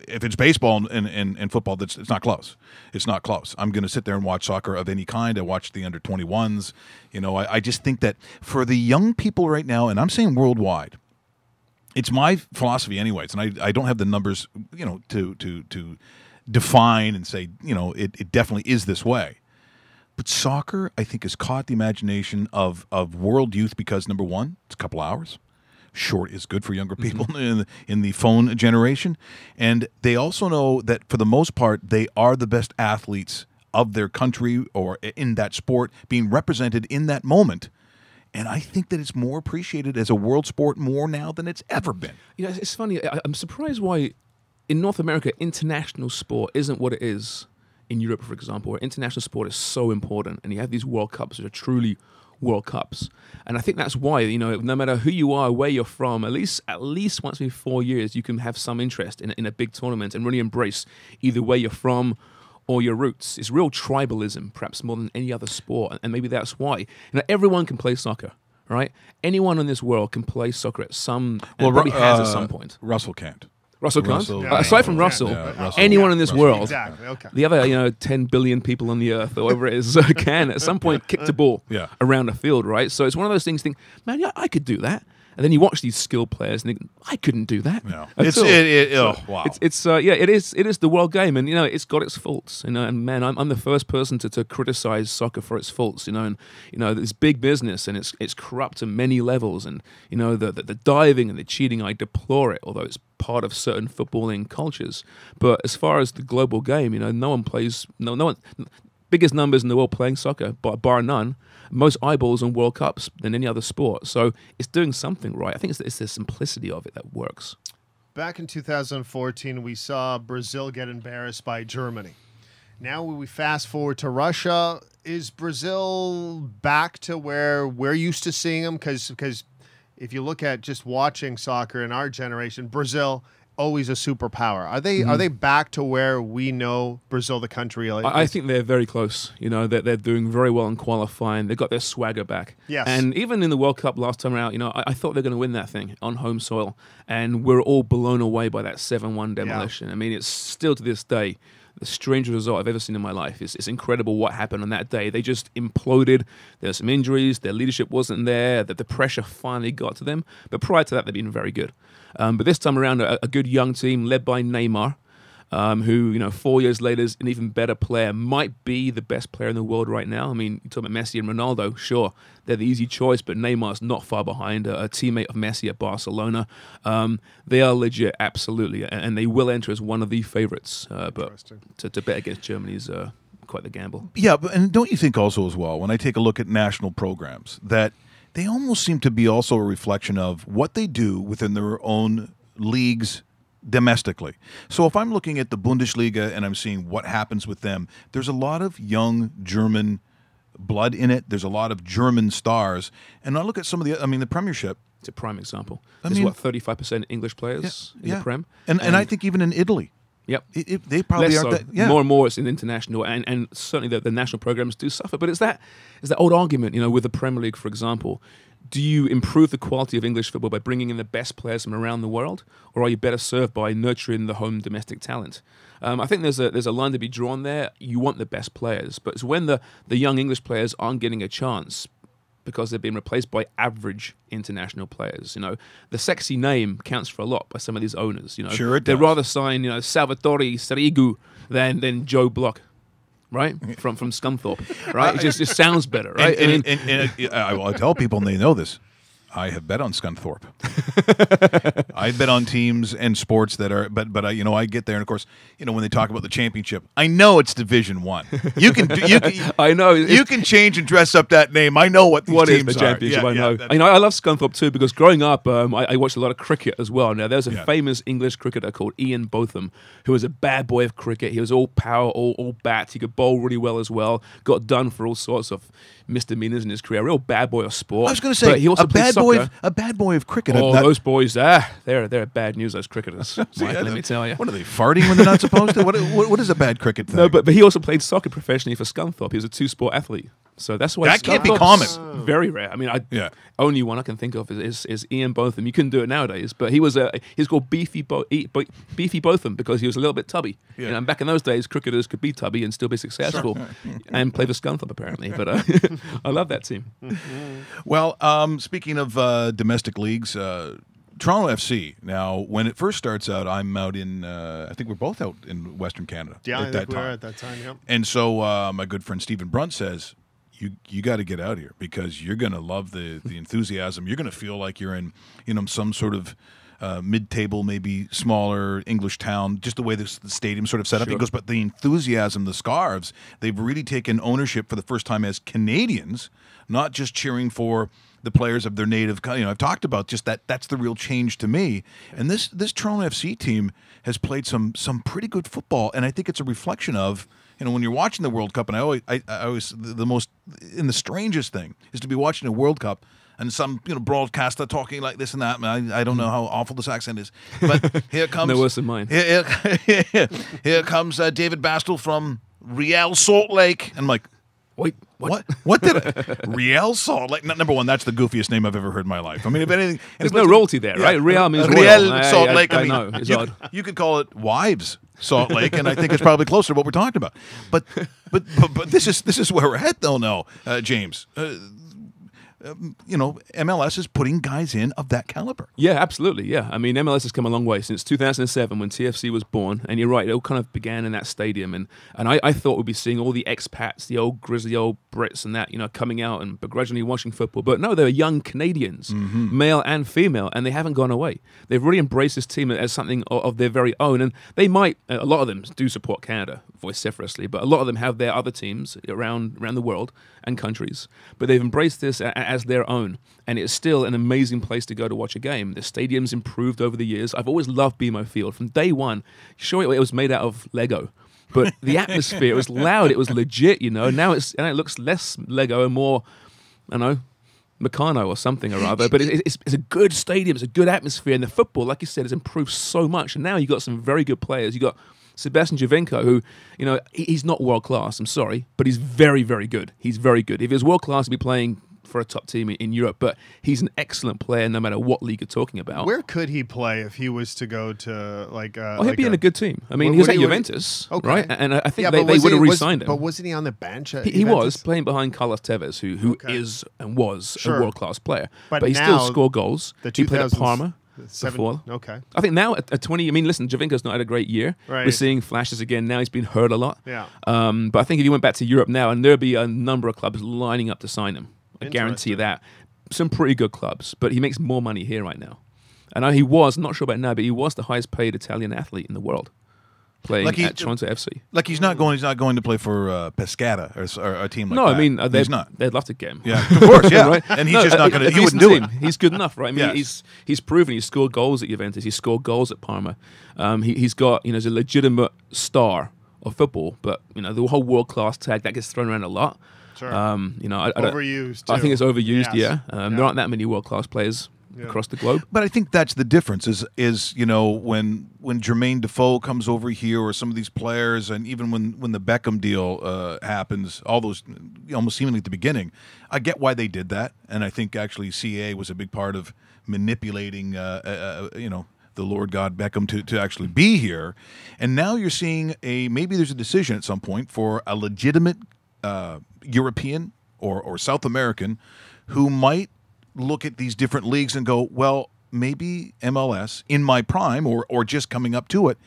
if it's baseball and football, it's not close. It's not close. I'm going to sit there and watch soccer of any kind. I watch the under-21s. I just think that for the young people right now, and I'm saying worldwide, it's my philosophy anyways, and I don't have the numbers, to define and say, it definitely is this way. But soccer, I think, has caught the imagination of world youth because, number one, it's a couple hours. Short is good for younger people in the phone generation. And they also know that, for the most part, they are the best athletes of their country or in that sport being represented in that moment. And I think that it's more appreciated as a world sport more now than it's ever been. You know, it's funny. I'm surprised why in North America international sport isn't what it is in Europe, for example, where international sport is so important, and you have these World Cups that are truly World Cups. And I think that's why, you know, no matter who you are, where you're from, at least once every 4 years, you can have some interest in a big tournament and really embrace either where you're from or your roots. It's real tribalism, perhaps more than any other sport, and maybe that's why. You know, everyone can play soccer, right? Anyone in this world can play soccer at some, and probably has at some point. Russell can't. Russell can't? Russell- Aside from Russell, Russell. anyone in this world, Exactly. Okay. the other 10 billion people on the earth, or whatever it is, can at some point kick the ball around the field, right? So it's one of those things. You think, man, yeah, I could do that. And then you watch these skilled players and think, I couldn't do that. No. at all. Wow. It is the world game, and it's got its faults. And man, I'm the first person to criticize soccer for its faults. And it's big business, and it's corrupt at many levels. And the diving and the cheating, I deplore it. Although it's part of certain footballing cultures. But as far as the global game, no one plays. No one. Biggest numbers in the world playing soccer, bar none. Most eyeballs on World Cups than any other sport. So it's doing something right. I think it's the simplicity of it that works. Back in 2014, we saw Brazil get embarrassed by Germany. Now we fast forward to Russia. Is Brazil back to where we're used to seeing them? Because if you look at just watching soccer in our generation, Brazil always a superpower. Are they back to where we know Brazil, the country? I think they're very close. They're doing very well in qualifying. They've got their swagger back. Yes. And even in the World Cup last time around, I thought they're going to win that thing on home soil. And we're all blown away by that 7-1 demolition. Yeah. I mean, it's still to this day the strangest result I've ever seen in my life. It's incredible what happened on that day. They just imploded. There were some injuries. Their leadership wasn't there. That the pressure finally got to them. But prior to that, they've been very good. But this time around, a good young team led by Neymar, who 4 years later is an even better player, might be the best player in the world right now. I mean, you talk about Messi and Ronaldo, sure, they're the easy choice, but Neymar's not far behind, a teammate of Messi at Barcelona. They are legit, absolutely, and they will enter as one of the favorites. But to bet against Germany is quite the gamble. Yeah, and don't you think also as well, when I take a look at national programs, that they almost seem to be also a reflection of what they do within their own leagues domestically. So if I'm looking at the Bundesliga and I'm seeing what happens with them, there's a lot of young German blood in it. There's a lot of German stars. And I look at some of the Premiership. It's a prime example. There's 35% English players in the Prem. And I think even in Italy. Yep. They probably Less aren't so. that. Yeah. More and more it's in international, and certainly the national programs do suffer. But it's that old argument, with the Premier League, for example. Do you improve the quality of English football by bringing in the best players from around the world, or are you better served by nurturing the home domestic talent? I think there's a line to be drawn there. You want the best players, but it's when the young English players aren't getting a chance because they're being replaced by average international players. The sexy name counts for a lot by some of these owners. Sure it They'd does. rather sign Salvatore Sirigu than Joe Block. Right? From Scunthorpe, right? It just sounds better, right? I tell people, and they know this, I have bet on Scunthorpe. I bet on teams and sports that are, but I get there, and of course, when they talk about the championship, I know it's Division 1. You can I know you can change and dress up that name. I know what these What is teams the championship? are. I know. that's- I love Scunthorpe too because growing up, I watched a lot of cricket as well. Now, there's a famous English cricketer called Ian Botham who was a bad boy of cricket. He was all power, all bats. He could bowl really well as well. Got done for all sorts of misdemeanors in his career. Real bad boy of sport. I was going to say But he also a played bad soccer. boy of cricket. Oh, those boys, they're bad news. Those cricketers, Mike, let me tell you. What are they farting when they're not supposed to? What is a bad cricket thing? No, but he also played soccer professionally for Scunthorpe. He was a two-sport athlete. So that's why That can't be Scunthorpe's common. Very rare. I mean, only one I can think of is Ian Botham. You couldn't do it nowadays, but he's called Beefy Botham because he was a little bit tubby. Yeah. And back in those days, cricketers could be tubby and still be successful, and play for Scunthorpe apparently. But I love that team. Well, speaking of domestic leagues, Toronto FC. Now, when it first starts out, I'm out in. I think we're both out in Western Canada Yeah, at that we were time. at that time. Yep. And so my good friend Stephen Brunt says, "You got to get out here because you're going to love the enthusiasm. You're going to feel like you're in some sort of mid-table, maybe smaller English town. Just the way the stadium sort of set up." He goes, "But the enthusiasm, the Scarves, they've really taken ownership for the first time as Canadians, not just cheering for the players of their native. I've talked about just that. That's the real change to me. And this Toronto FC team has played some pretty good football, and I think it's a reflection of." When you're watching the World Cup, and I always the most in the strangest thing is to be watching a World Cup and some broadcaster talking like this and that. I don't know how awful this accent is, but here comes No worse than mine. Here comes David Bastel from Real Salt Lake, and I'm like, Wait, what? What did Real Salt Lake? Number one, that's the goofiest name I've ever heard in my life. I mean, if anything, There's no royalty there, right? Real means Real royal. Salt Lake. I know. It's odd. You could call it Wives Salt Lake, and I think it's probably closer to what we're talking about. But this is where we're at, though. Now, James. MLS is putting guys in of that caliber. Yeah, absolutely. Yeah, I mean, MLS has come a long way since 2007 when TFC was born, and you're right, it all kind of began in that stadium, and I thought we'd be seeing all the expats, the old grizzly old Brits, and that coming out and begrudgingly watching football. But no, they're young Canadians, male and female, and they haven't gone away. They've really embraced this team as something of their very own, and they might. A lot of them do support Canada vociferously, but a lot of them have their other teams around the world and countries. But they've embraced this as their own, and it's still an amazing place to go to watch a game. The stadium's improved over the years. I've always loved BMO Field from day one. Sure, it was made out of Lego, but the atmosphere, it was loud, it was legit. Now it looks less Lego and more, I don't know, Meccano or something or other. But it's a good stadium, it's a good atmosphere, and the football, like you said, has improved so much. And now you've got some very good players. You got Sebastian Giovinco, who, he's not world class, I'm sorry, but he's very, very good. He's very good. If he was world class, he'd be playing for a top team in Europe, but he's an excellent player no matter what league you're talking about. Where could he play if he was to go to he'd be in a good team. I mean, he was at Juventus, right? And I think they would have re-signed him. But wasn't he on the bench? He was playing behind Carlos Tevez, who is and was a world-class player. But he still scored goals. He played at Parma. Before. Okay. I think now at 20, I mean, listen, Giovinco's not had a great year. Right. We're seeing flashes again now. He's been hurt a lot. Yeah. But I think if he went back to Europe now, and there'd be a number of clubs lining up to sign him. I guarantee that. Some pretty good clubs, but he makes more money here right now. And he was, I'm not sure about now, but he was the highest paid Italian athlete in the world, playing at Toronto FC. Like he's not going to play for Pescara or a team like that. No, I mean he's not. They'd love to get him. Yeah, of course, yeah. Right? And he's just not going to. He wouldn't do it. He's good enough, right? I mean, Yes. he's proven he's scored goals at Juventus. He's scored goals at Parma. He's got he's a legitimate star of football, but the whole world class tag that gets thrown around a lot. Sure. Overused. Too. I think it's overused. Yes. Yeah. There aren't that many world class players across the globe. But I think that's the difference. Is when Jermaine Defoe comes over here, or some of these players, and even when the Beckham deal happens, all those almost seemingly at the beginning, I get why they did that, and I think actually CA was a big part of manipulating. The Lord God Beckham to actually be here, and now you're seeing maybe there's a decision at some point for a legitimate European or South American who might look at these different leagues and go, well, maybe MLS in my prime or just coming up to it.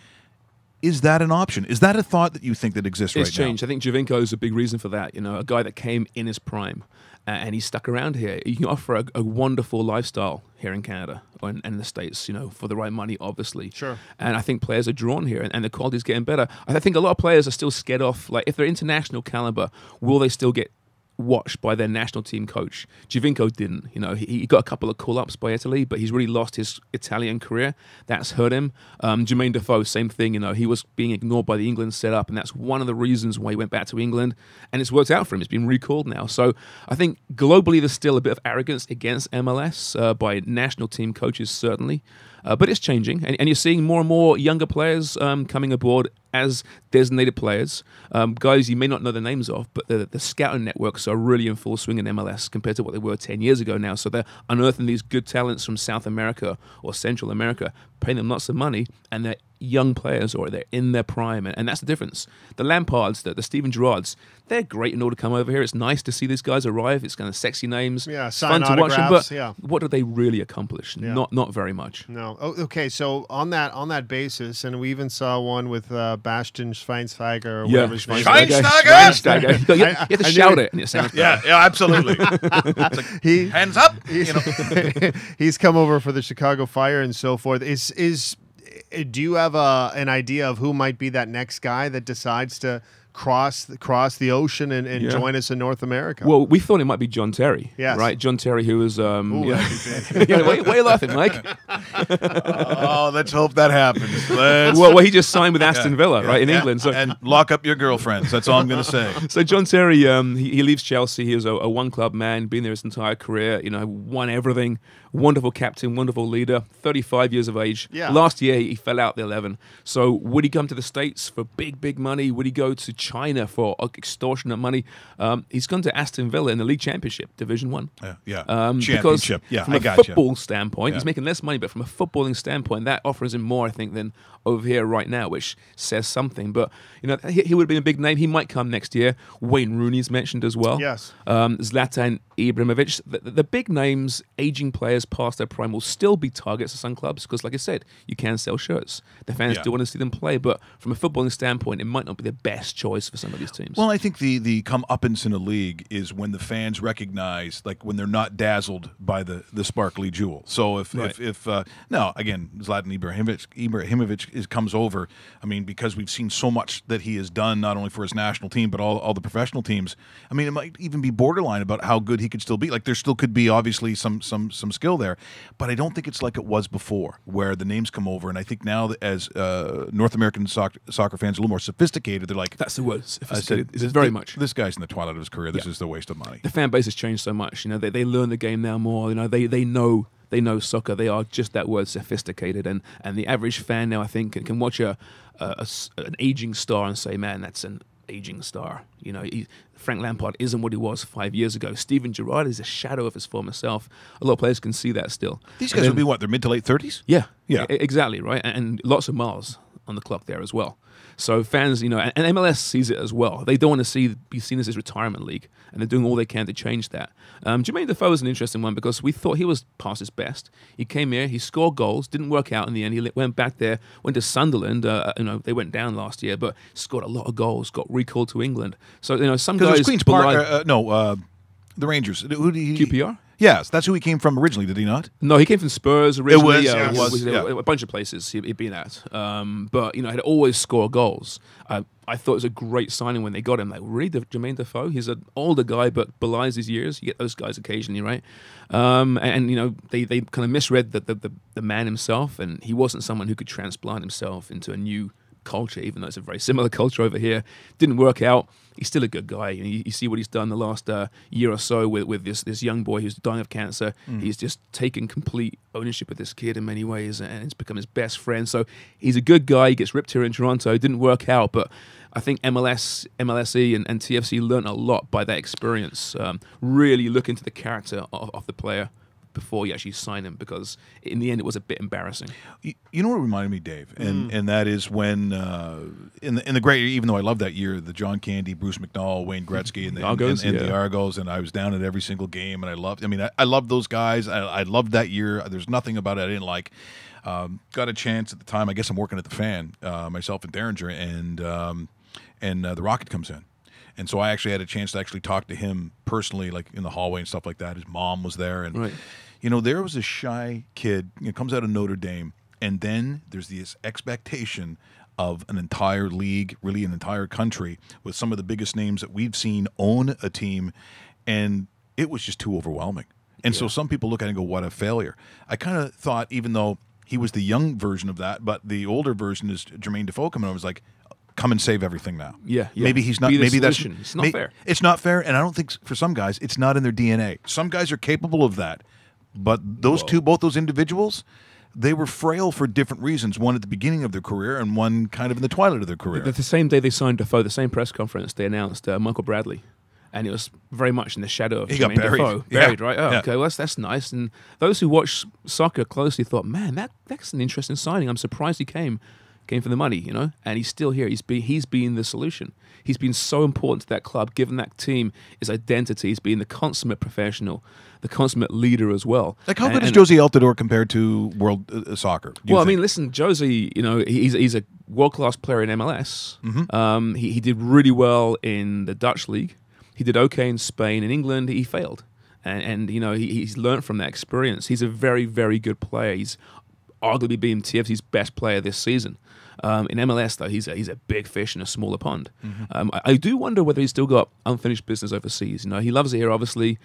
Is that an option? Is that a thought that you think that exists right now? It's changed. I think Giovinco is a big reason for that. A guy that came in his prime and he's stuck around here. You can offer a wonderful lifestyle here in Canada and in the States, for the right money, obviously. Sure. And I think players are drawn here and the quality's getting better. I think a lot of players are still scared off. Like, if they're international caliber, will they still get watched by their national team coach? Giovinco didn't. He got a couple of call-ups by Italy, but he's really lost his Italian career. That's hurt him. Jermaine Defoe, same thing. He was being ignored by the England setup, and that's one of the reasons why he went back to England, and it's worked out for him. He's been recalled now. So I think globally there's still a bit of arrogance against MLS by national team coaches, certainly. But it's changing, and you're seeing more and more younger players coming aboard as designated players, guys you may not know the names of, but the scouting networks are really in full swing in MLS compared to what they were 10 years ago now. So they're unearthing these good talents from South America or Central America, paying them lots of money, and they're young players or they're in their prime, and that's the difference. The Lampards, the Steven Gerrards, they're great in order to come over here. It's nice to see these guys arrive. It's kind of sexy names. Yeah, It's sign fun to watch them, but autographs, yeah. what do they really accomplish? Not very much. No. Oh, okay. So on that basis, and we even saw one with Bastian Schweinsteiger or whatever his name is. Schweinsteiger! You have to shout it, and it sounds Yeah, absolutely. It's like, He- hands up. You know. He's come over for the Chicago Fire and so forth. Do you have an idea of who might be that next guy that decides to cross the ocean and join us in North America? Well, we thought it might be John Terry. Yes. Right? John Terry, who was... that'd be big. yeah, why are you laughing, Mike? Oh, let's hope that happens. Let's Well, he just signed with Aston Villa, right, in England. So, and lock up your girlfriends. That's all I'm going to say. so John Terry, he leaves Chelsea. He was a one-club man, been there his entire career, won everything. Wonderful captain, wonderful leader, 35 years of age. Yeah. Last year, he fell out the 11. So would he come to the States for big money? Would he go to China for extortionate money? He's gone to Aston Villa in the League Championship, Division 1. Yeah. Because Championship. Yeah, from I a got you. football standpoint, he's making less money, but from a footballing standpoint, that offers him more, I think, than over here right now, which says something. But he would have been a big name. He might come next year. Wayne Rooney's mentioned as well. Yes. Zlatan Ibrahimovic. The big names, aging players past their prime, will still be targets of some clubs because, like I said, you can sell shirts. The fans do want to see them play, but from a footballing standpoint, it might not be the best choice for some of these teams. Well, I think the comeuppance in a league is when the fans recognize, like when they're not dazzled by the sparkly jewel. So if now again, Zlatan Ibrahimovic comes over. I mean, because we've seen so much that he has done, not only for his national team but all the professional teams. I mean, it might even be borderline about how good he could still be. Like there still could be obviously some skill there, but I don't think it's like it was before, where the names come over. And I think now that as North American soccer fans are a little more sophisticated, they're like, that's the word. Sophisticated. This, It's very much. This guy's in the twilight of his career. This is the waste of money. The fan base has changed so much. They learn the game now more. They know soccer. They are just that word, sophisticated. And the average fan now, I think, can watch an aging star and say, man, that's an aging star. Frank Lampard isn't what he was 5 years ago. Steven Gerrard is a shadow of his former self. A lot of players can see that still. These guys would be what, their mid to late 30s? Yeah. Yeah. Exactly, right? And lots of miles on the clock there as well. So fans, and MLS sees it as well. They don't want to be seen as his retirement league, and they're doing all they can to change that. Jermaine Defoe is an interesting one because we thought he was past his best. He came here, he scored goals, didn't work out in the end. He went back there, went to Sunderland. They went down last year, but scored a lot of goals. Got recalled to England. So some guys. Queen's Park. The Rangers. Who did he? QPR. Yes, that's who he came from originally, did he not? No, he came from Spurs originally. It was a bunch of places he'd been at. But, had always scored goals. I thought it was a great signing when they got him. Like, really, Jermaine Defoe? He's an older guy, but belies his years. You get those guys occasionally, right? They kind of misread the man himself, and he wasn't someone who could transplant himself into a new culture, even though it's a very similar culture over here. Didn't work out. He's still a good guy. You see what he's done the last year or so with this young boy who's dying of cancer. He's just taken complete ownership of this kid in many ways, and it's become his best friend. So he's a good guy. He gets ripped here in Toronto. Didn't work out, but I think MLSE and TFC learned a lot by that experience. Really look into the character of the player before you actually sign him, because in the end it was a bit embarrassing. You know what reminded me, Dave, and that is when in the great, even though I love that year, the John Candy, Bruce McNall, Wayne Gretzky, and the Argos, and I was down at every single game, and I loved those guys. I loved that year. There's nothing about it I didn't like. Got a chance at the time. I guess I'm working at the Fan, myself and Derringer, and the Rocket comes in. And so I actually had a chance to actually talk to him personally, like in the hallway and stuff like that. His mom was there. And, right. There was a shy kid, comes out of Notre Dame, and then there's this expectation of an entire league, really an entire country, with some of the biggest names that we've seen own a team, and it was just too overwhelming. And so some people look at it and go, what a failure. I kind of thought, even though he was the young version of that, but the older version is Jermaine Defoe coming over, was like, come and save everything now. Yeah. Maybe he's not. Be the maybe solution. It's not fair. It's not fair, and I don't think for some guys it's not in their DNA. Some guys are capable of that, but both those individuals, they were frail for different reasons. One at the beginning of their career, and one kind of in the twilight of their career. The same day they signed Defoe, the same press conference, they announced Michael Bradley. And it was very much in the shadow of Jermaine Defoe. Buried, right? Oh, okay, well, that's nice. And those who watch soccer closely thought, man, that's an interesting signing. I'm surprised he came. came for the money, you know, and he's still here. He's been the solution. He's been so important to that club, given that team his identity. He's been the consummate professional, the consummate leader as well. Like, how good is Josie Altidore compared to world soccer? Well, I mean, listen, Josie, you know, he's a world-class player in MLS. He did really well in the Dutch league. He did okay in Spain. In England, he failed. And you know, he's learned from that experience. He's a very, very good player. He's arguably been TFC's best player this season. In MLS, though, he's a big fish in a smaller pond. I do wonder whether he's still got unfinished business overseas. You know, he loves it here, obviously,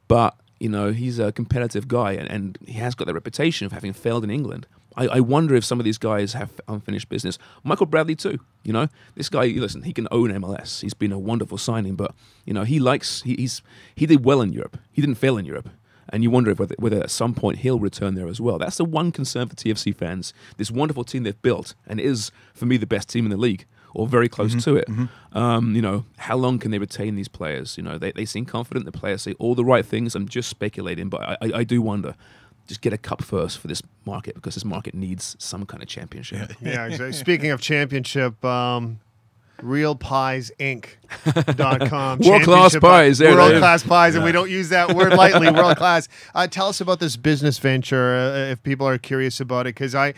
but you know, he's a competitive guy, and he has got the reputation of having failed in England. I wonder if some of these guys have unfinished business. Michael Bradley too. You know, this guy. Listen, he can own MLS. He's been a wonderful signing, but you know, he did well in Europe. He didn't fail in Europe. And you wonder whether at some point he'll return there as well. That's the one concern for TFC fans. This wonderful team they've built, and it is, for me, the best team in the league, or very close to it. You know, how long can they retain these players? You know, they seem confident. The players say all the right things. I'm just speculating, but I do wonder. Just get a cup first for this market, because this market needs some kind of championship. Yeah, exactly. Speaking of championship, realpiesinc.com. World-class pies. World-class pies, and we don't use that word lightly, world-class. Tell us about this business venture, if people are curious about it, because I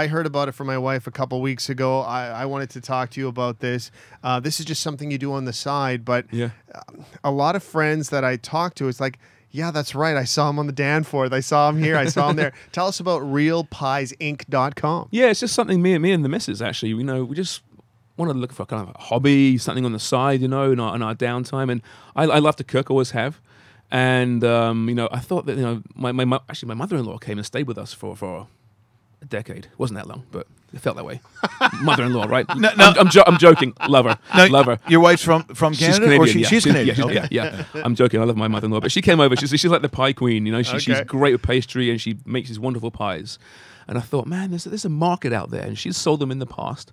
heard about it from my wife a couple weeks ago. I wanted to talk to you about this. This is just something you do on the side, but a lot of friends that I talk to, it's like, yeah, that's right. I saw him on the Danforth. I saw him here. I saw him there. Tell us about realpiesinc.com. Yeah, it's just something me and the missus, actually, you know, we just wanted to look for kind of a hobby, something on the side, you know, in our downtime. And I love to cook, always have. And, you know, I thought that, you know, my mother-in-law came and stayed with us for a decade. It wasn't that long, but it felt that way. Mother-in-law, right? No. I'm joking. Love her. Love her. Your wife's from Canada? She's Canadian, or she's Canadian? Yeah. I'm joking. I love my mother-in-law. But she came over. She's like the pie queen. You know, she's great with pastry, and she makes these wonderful pies. And I thought, man, there's a market out there. And she's sold them in the past.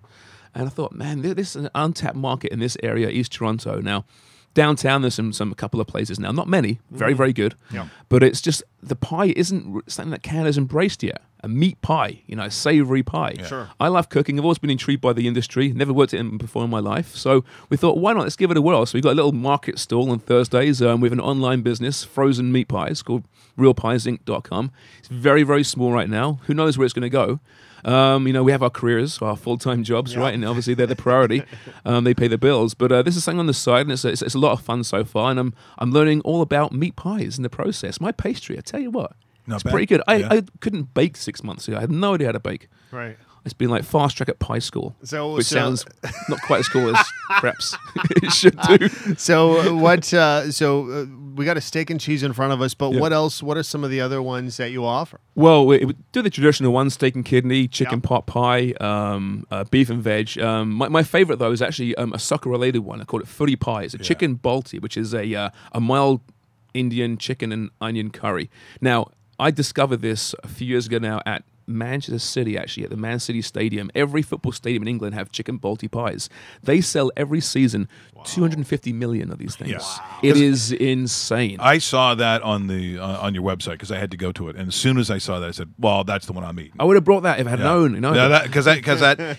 And I thought, man, this is an untapped market in this area, East Toronto. Now, downtown, there's a couple of places now. Not many. Very, very good. Yeah. But it's just, the pie isn't something that Canada's embraced yet. A meat pie, you know, a savory pie. Yeah. Sure. I love cooking. I've always been intrigued by the industry. Never worked it in before in my life. So we thought, why not? Let's give it a whirl. So we got a little market stall on Thursdays with an online business, frozen meat pies, called realpiesinc.com. It's very, very small right now. Who knows where it's going to go? You know, we have our careers, our full-time jobs, right? And obviously they're the priority. They pay the bills. But this is something on the side, and it's a lot of fun so far. And I'm learning all about meat pies in the process. My pastry, I tell you what, it's pretty good. I couldn't bake 6 months ago. I had no idea how to bake. Right. It's been like fast track at pie school, which sounds not quite as cool as perhaps it should do. So what? So we got a steak and cheese in front of us, but what else? What are some of the other ones that you offer? Well, we do the traditional ones: steak and kidney, chicken pot pie, beef and veg. My favorite though is actually a soccer-related one. I call it footy pie. It's a chicken balti, which is a mild Indian chicken and onion curry. Now, I discovered this a few years ago now at Manchester City, actually, at the Man City Stadium. Every football stadium in England have chicken balti pies. They sell every season 250 million of these things. Wow. It is insane. I saw that on the on your website because I had to go to it, and as soon as I saw that, I said, "Well, that's the one I'm eating." I would have brought that if I had known. You know, because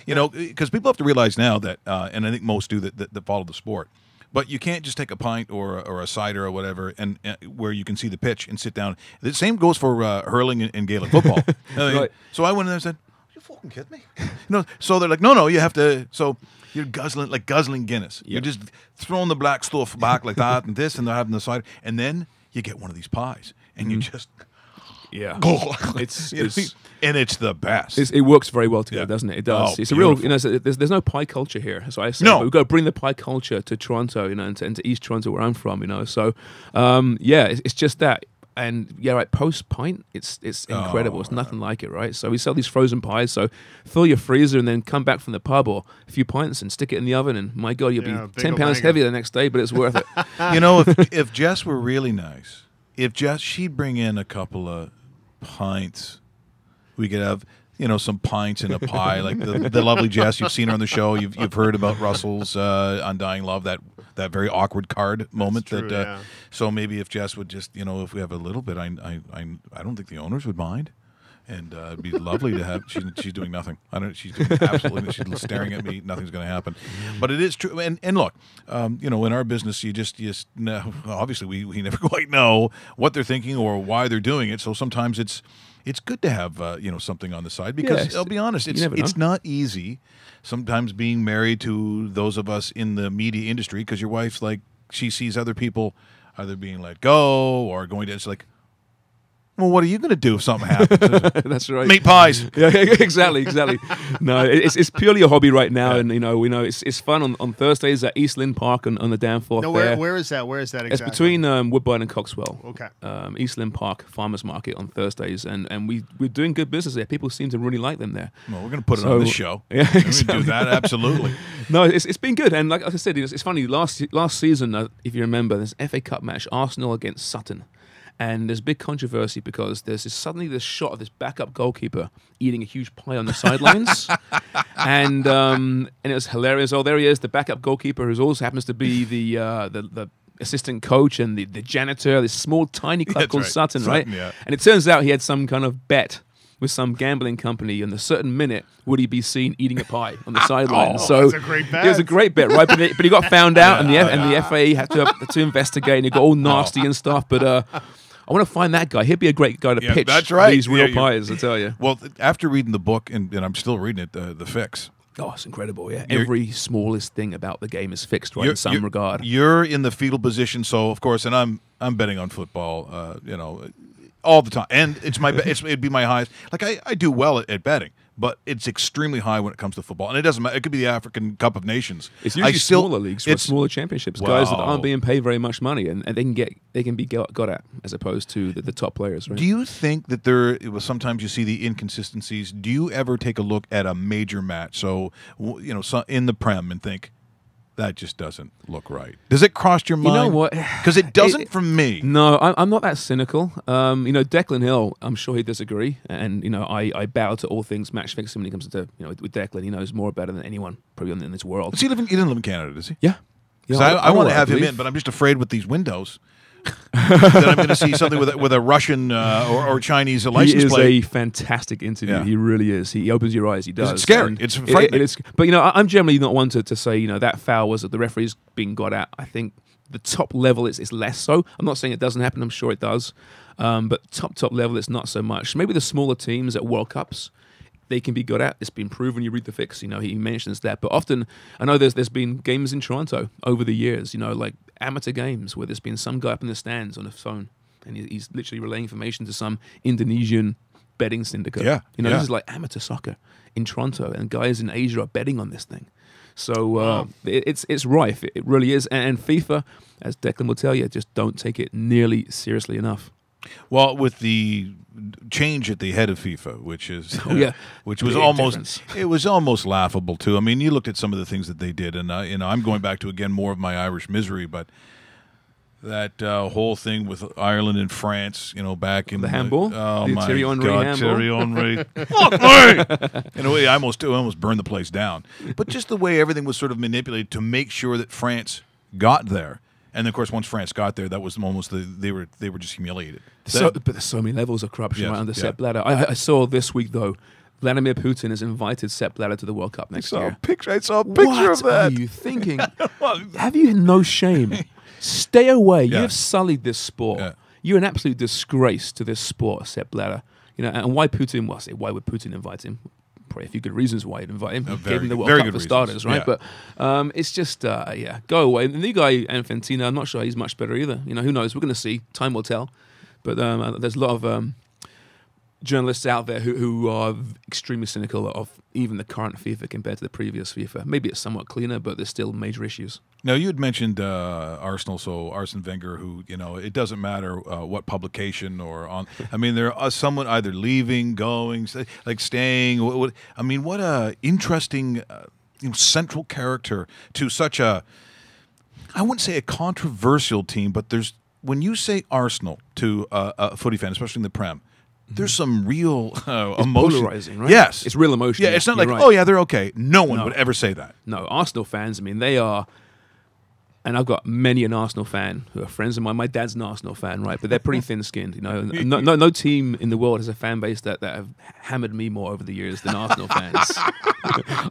you know, because people have to realize now that, and I think most do that follow the sport. But you can't just take a pint or a cider or whatever, and where you can see the pitch and sit down. The same goes for hurling and Gaelic football. Right. So I went in there and said, "Are you fucking kidding me?" You know. So they're like, "No, you have to." So you're guzzling Guinness. Yep. You're just throwing the black stuff back like that, and this, and they're having the cider, and then you get one of these pies, and you just. Yeah, it's and it's the best. It works very well together, doesn't it? It does. It's beautiful. A real, you know, there's no pie culture here. So I say, we've got to bring the pie culture to Toronto, you know, and to East Toronto where I'm from, you know. So, it's just that. And right, post pint, it's incredible. It's nothing like it, right? So we sell these frozen pies. So fill your freezer and then come back from the pub or a few pints and stick it in the oven. And my God, you'll be 10 pounds heavier the next day, but it's worth it. You know, if Jess were really nice, she'd bring in a couple of pints, we could have, you know, some pints and a pie, like the lovely Jess. You've seen her on the show. You've heard about Russell's Undying Love, that very awkward card moment. That's true, So maybe if Jess would just, you know, if we have a little bit, I don't think the owners would mind. And it'd be lovely to have. She's doing nothing. I don't. She's doing absolutely. She's staring at me. Nothing's going to happen. But it is true. And look, in our business, you just know. Obviously, we never quite know what they're thinking or why they're doing it. So sometimes it's good to have something on the side because I'll be honest, it's not easy. Sometimes being married to those of us in the media industry because your wife's like she sees other people either being let go or going to. It's like. Well, what are you going to do if something happens? That's right. Meat pies. Yeah, exactly. No, it's purely a hobby right now, and we know it's fun on Thursdays at East Lynn Park on the Danforth. No, where is that? Where is that exactly? It's between Woodbine and Coxwell. Okay. East Lynn Park Farmers Market on Thursdays, and we're doing good business there. People seem to really like them there. Well, we're going to put it on this show. Yeah, exactly. We do that absolutely. No, it's been good, and like I said, it's funny. Last season, if you remember, there's an FA Cup match, Arsenal against Sutton. And there's big controversy because there's suddenly this shot of this backup goalkeeper eating a huge pie on the sidelines, and it was hilarious. Oh, there he is, the backup goalkeeper, who also happens to be the assistant coach and the janitor. This small, tiny club called Sutton, right? Yeah. And it turns out he had some kind of bet with some gambling company, and a certain minute would he be seen eating a pie on the sideline. So that's a great bet. It was a great bet, right? But he got found out, and the FA had to investigate, and it got all nasty and stuff. But I want to find that guy. He'd be a great guy to pitch these real pies, I tell you. Well, after reading the book, and I'm still reading it, The Fix. Oh, it's incredible, yeah. Every smallest thing about the game is fixed, right, in some regard. You're in the fetal position, so, of course, and I'm betting on football, all the time. And it'd be my highest. Like, I do well at betting. But it's extremely high when it comes to football, and it doesn't matter. It could be the African Cup of Nations. It's usually smaller leagues, smaller championships, guys that aren't being paid very much money, and they can be got at as opposed to the top players. Right? Do you think that sometimes you see the inconsistencies? Do you ever take a look at a major match, so in the Prem, and think that just doesn't look right? Does it cross your mind? You know what? Because it doesn't from me. No, I'm not that cynical. Declan Hill, I'm sure he disagree, and I bow to all things match fixing when it comes to with Declan. He knows more about it than anyone probably in this world. Does he live? He doesn't live in Canada, does he? Yeah. I want to have him in, but I'm just afraid with these windows. that I'm going to see something with a Russian or Chinese license plate. He is a fantastic interview. Yeah. He really is. He opens your eyes. He does. It's scary. It's frightening. But I'm generally not one to say that foul was that the referee's being got at. I think the top level is less so. I'm not saying it doesn't happen. I'm sure it does. But top level, it's not so much. Maybe the smaller teams at World Cups, they can be good at. It's been proven. You read the fix. He mentions that. But often, I know there's been games in Toronto over the years. Like amateur games where there's been some guy up in the stands on a phone, and he's literally relaying information to some Indonesian betting syndicate. Yeah, This is like amateur soccer in Toronto, and guys in Asia are betting on this thing. So it's rife. It really is. And FIFA, as Declan will tell you, just don't take it nearly seriously enough. Well, with the change at the head of FIFA, which was almost laughable too. I mean, you looked at some of the things that they did, and I'm going back to again more of my Irish misery, but that whole thing with Ireland and France, back in the handball, my Thierry Henry God, handball. Thierry Henry, fuck me! In a way, I almost burned the place down. But just the way everything was sort of manipulated to make sure that France got there. And of course, once France got there, that was almost they were just humiliated. But there's so many levels of corruption right under Sepp Blatter. I saw this week though, Vladimir Putin has invited Sepp Blatter to the World Cup next year. I saw a picture of that. What are you thinking? Have you no shame? Stay away. You have sullied this sport. Yeah. You're an absolute disgrace to this sport, Sepp Blatter. And why Putin? Well, I say why would Putin invite him? Probably a few good reasons why he'd invite him. Gave him the World Cup for starters, right? Yeah. But it's just, go away. And the new guy, Infantino, I'm not sure he's much better either. Who knows? We're going to see. Time will tell. But there's a lot of journalists out there who are extremely cynical of even the current FIFA compared to the previous FIFA. Maybe it's somewhat cleaner, but there's still major issues. Now, you had mentioned Arsenal, so Arsene Wenger, who, it doesn't matter what publication or on. I mean, there are someone either leaving, going, like staying. I mean, what a interesting central character to such a, I wouldn't say a controversial team, but when you say Arsenal to a footy fan, especially in the Prem, there's some real emotion. Polarizing, right? Yes. It's real emotion. Yeah, it's not like, right. Oh, yeah, they're okay. No one would ever say that. No, Arsenal fans, I mean, they are and I've got many an Arsenal fan who are friends of mine. My dad's an Arsenal fan, right? But they're pretty thin-skinned, you know. No team in the world has a fan base that have hammered me more over the years than Arsenal fans.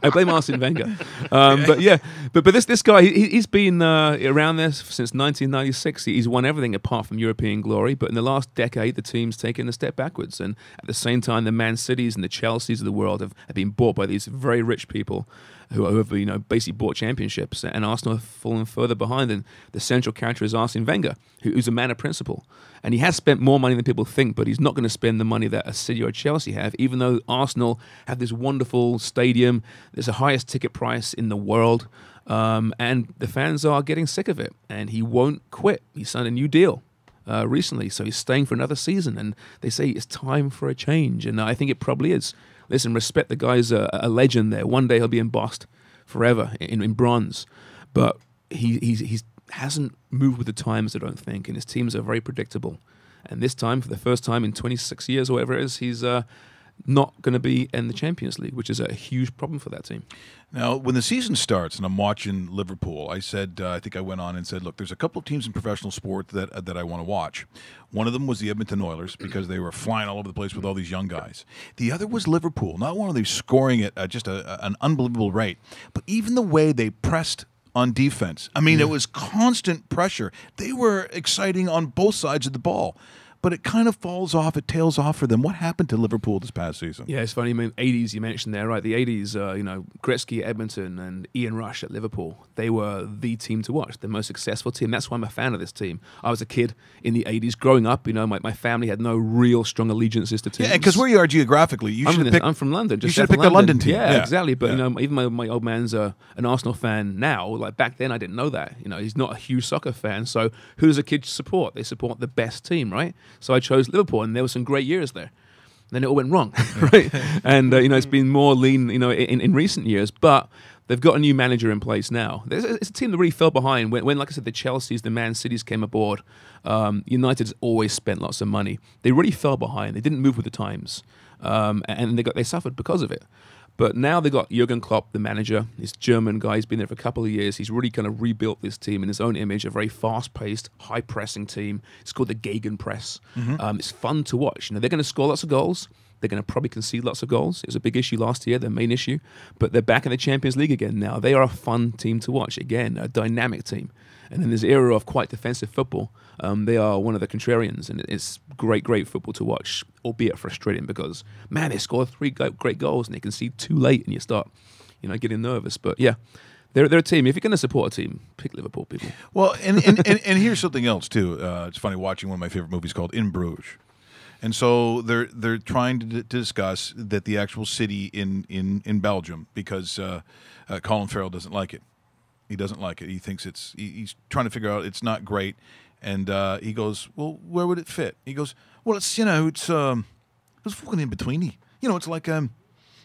I blame Arsene Wenger. But this guy, he's been around there since 1996. He's won everything apart from European glory. But in the last decade, the team's taken a step backwards. And at the same time, the Man Cities and the Chelseas of the world have been bought by these very rich people who have, you know, basically bought championships. And Arsenal have fallen further behind. And the central character is Arsene Wenger, who's a man of principle. And he has spent more money than people think, but he's not going to spend the money that a City or a Chelsea have, even though Arsenal have this wonderful stadium. There's the highest ticket price in the world. And the fans are getting sick of it. And he won't quit. He signed a new deal recently, so he's staying for another season. And they say it's time for a change. And I think it probably is. Listen, respect the guy's a legend there. One day he'll be embossed forever in bronze. But he hasn't moved with the times, I don't think. And his teams are very predictable. And this time, for the first time in 26 years or whatever it is, he's not going to be in the Champions League, which is a huge problem for that team. Now, when the season starts and I'm watching Liverpool, I said, I think I went on and said, look, there's a couple of teams in professional sport that I want to watch. One of them was the Edmonton Oilers because they were flying all over the place with all these young guys. The other was Liverpool, not one of these scoring at just an unbelievable rate, but even the way they pressed on defense. I mean, it was constant pressure. They were exciting on both sides of the ball. But it kind of falls off, it tails off for them. What happened to Liverpool this past season? Yeah, it's funny. I mean, 80s you mentioned there, right? The 80s, you know, Gretzky at Edmonton and Ian Rush at Liverpool. They were the team to watch, the most successful team. That's why I'm a fan of this team. I was a kid in the 80s growing up. You know, my family had no real strong allegiances to teams. Yeah, because where you are geographically, I'm from London. You should have picked the London team. Yeah, exactly. But, you know, even my old man's an Arsenal fan now. Like, back then, I didn't know that. You know, he's not a huge soccer fan. So who does a kid support? They support the best team, right? So I chose Liverpool, and there were some great years there. Then it all went wrong, right? And you know, it's been more lean, you know, in recent years. But they've got a new manager in place now. It's a team that really fell behind when, like I said, the Chelseas, the Man Cities came aboard. United's always spent lots of money. They really fell behind. They didn't move with the times, and they suffered because of it. But now they got Jurgen Klopp, the manager, this German guy. He's been there for a couple of years. He's really kind of rebuilt this team in his own image, a very fast-paced, high-pressing team. It's called the Gegenpress. It's fun to watch. You know, they're going to score lots of goals. They're going to probably concede lots of goals. It was a big issue last year, their main issue. But they're back in the Champions League again now. They are a fun team to watch. Again, a dynamic team. And in this era of quite defensive football, they are one of the contrarians. And it's great football to watch, albeit frustrating because, man, they score 3 great goals and they concede too late and you start, you know, getting nervous. But, yeah, they're a team. If you're going to support a team, pick Liverpool, people. Well, and here's something else, too. It's funny watching one of my favorite movies called In Bruges. And so they're trying to discuss that the actual city in Belgium, because Colin Farrell doesn't like it. He doesn't like it. He thinks he's trying to figure out it's not great. And he goes, well, where would it fit? He goes, well, it's, you know, it's fucking in between. You know, it's like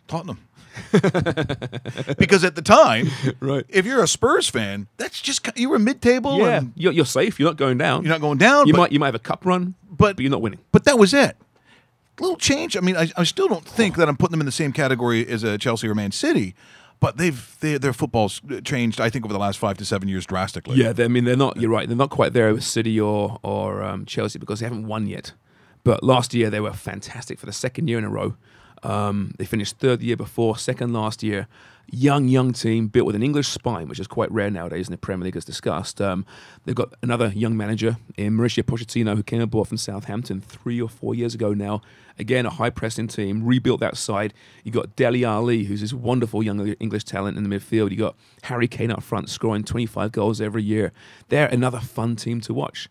Tottenham. Because at the time, right, if you're a Spurs fan, that's just, you were mid-table. Yeah, and you're safe. You're not going down. You're not going down. You might have a cup run, but you're not winning. But that was it. Little change. I mean, I still don't think that I'm putting them in the same category as a Chelsea or Man City. But their football's changed, I think, over the last 5 to 7 years drastically. Yeah, I mean, they're not. You're right. They're not quite there with City or Chelsea because they haven't won yet. But last year they were fantastic for the second year in a row. They finished third the year before, second last year. Young team built with an English spine, which is quite rare nowadays in the Premier League, as discussed. They've got another young manager in Mauricio Pochettino, who came aboard from Southampton 3 or 4 years ago now. Again, a high-pressing team, rebuilt that side. You got Dele Alli, who's this wonderful young English talent in the midfield. You got Harry Kane up front, scoring 25 goals every year. They're another fun team to watch.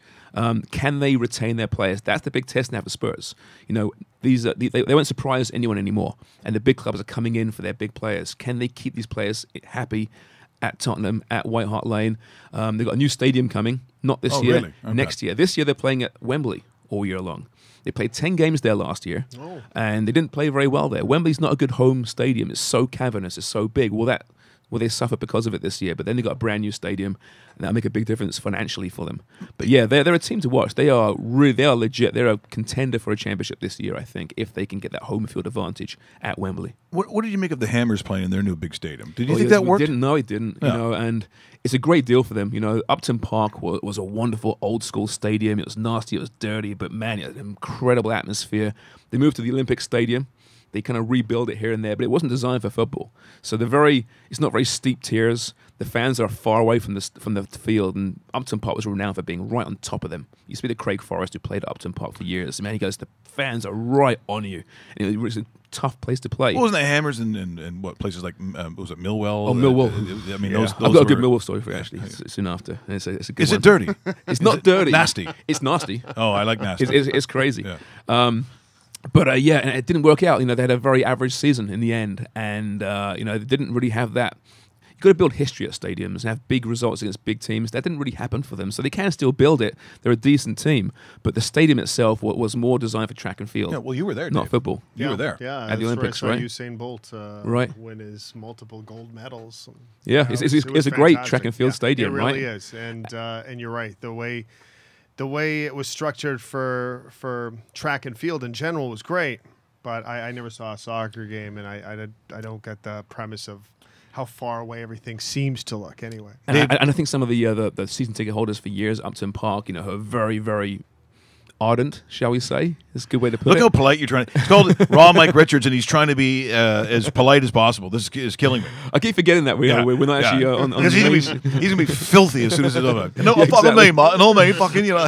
Can they retain their players? That's the big test now for Spurs. You know, they won't surprise anyone anymore, and the big clubs are coming in for their big players. Can they keep these players happy at Tottenham, at White Hart Lane? They've got a new stadium coming, not this year, really? Okay. Next year. This year they're playing at Wembley all year long. They played 10 games there last year, and they didn't play very well there. Wembley's not a good home stadium. It's so cavernous. It's so big. Well, that Well, they suffered because of it this year, but then they got a brand new stadium, and that'll make a big difference financially for them. But yeah, they're a team to watch. They are legit. They're a contender for a championship this year, I think, if they can get that home field advantage at Wembley. What did you make of the Hammers playing in their new big stadium? Did you Oh, think yes, that worked? We didn't. No, it didn't. Yeah. You know, and it's a great deal for them. You know, Upton Park was a wonderful old school stadium. It was nasty, it was dirty, but man, it had an incredible atmosphere. They moved to the Olympic Stadium. They kind of rebuild it here and there, but it wasn't designed for football. So it's not very steep tiers. The fans are far away from the field, and Upton Park was renowned for being right on top of them. It used to be the Craig Forrest who played at Upton Park for years. Man, he goes, the fans are right on you. And it was a tough place to play. What wasn't the Hammers in what places like was it Millwell? Oh, Millwall. I mean, Yeah. those I've got a good were- Millwall story for you, actually, soon after. And it's a good Is one. it dirty? It's not dirty. Nasty. It's nasty. Oh, I like nasty. It's crazy. Yeah. But yeah, and it didn't work out. You know, they had a very average season in the end, and you know, they didn't really have that. You've got to build history at stadiums and have big results against big teams. That didn't really happen for them, so they can still build it. They're a decent team, but the stadium itself was more designed for track and field. Yeah, well, you were there, not Dave. football. You were there. Yeah, At the that's where Olympics, I saw right? Usain Bolt Right. win his multiple gold medals. Yeah, You know, it's it was a great fantastic. track and field Yeah, stadium, it really right? is, and you're right. The way it was structured for track and field in general was great, but I never saw a soccer game, and I don't get the premise of how far away everything seems to look. Anyway, And I think some of the season ticket holders for years at Upton Park, you know, who are very, very ardent, shall we say? It's a good way to put Look it. how polite you're trying to. It's called Raw Mike Richards, and he's trying to be as polite as possible. This is killing me. I keep forgetting that we're not actually on because the he's gonna be filthy as soon as it's over. No, Yeah, fucking exactly. me, man. No, mate, fucking you know.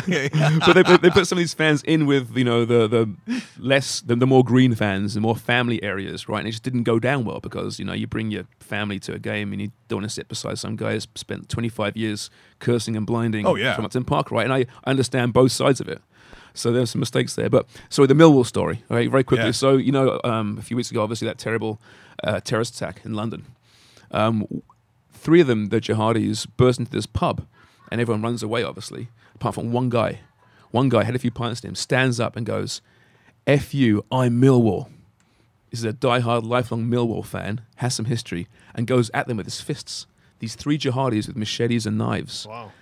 But they put some of these fans in with, you know, the more green fans, the more family areas, right? And it just didn't go down well because, you know, you bring your family to a game and you don't want to sit beside some guy who's spent 25 years cursing and blinding Oh, yeah. from Upton Park, right? And I understand both sides of it. So there's some mistakes there. But sorry, the Millwall story, right? Very quickly. Yeah. So, you know, a few weeks ago, obviously that terrible terrorist attack in London. 3 of them, the jihadis, burst into this pub, and everyone runs away, obviously, apart from one guy. One guy had a few pints to him, stands up and goes, "F you, I'm Millwall." This is a diehard, lifelong Millwall fan, has some history, and goes at them with his fists. These 3 jihadis with machetes and knives. wow.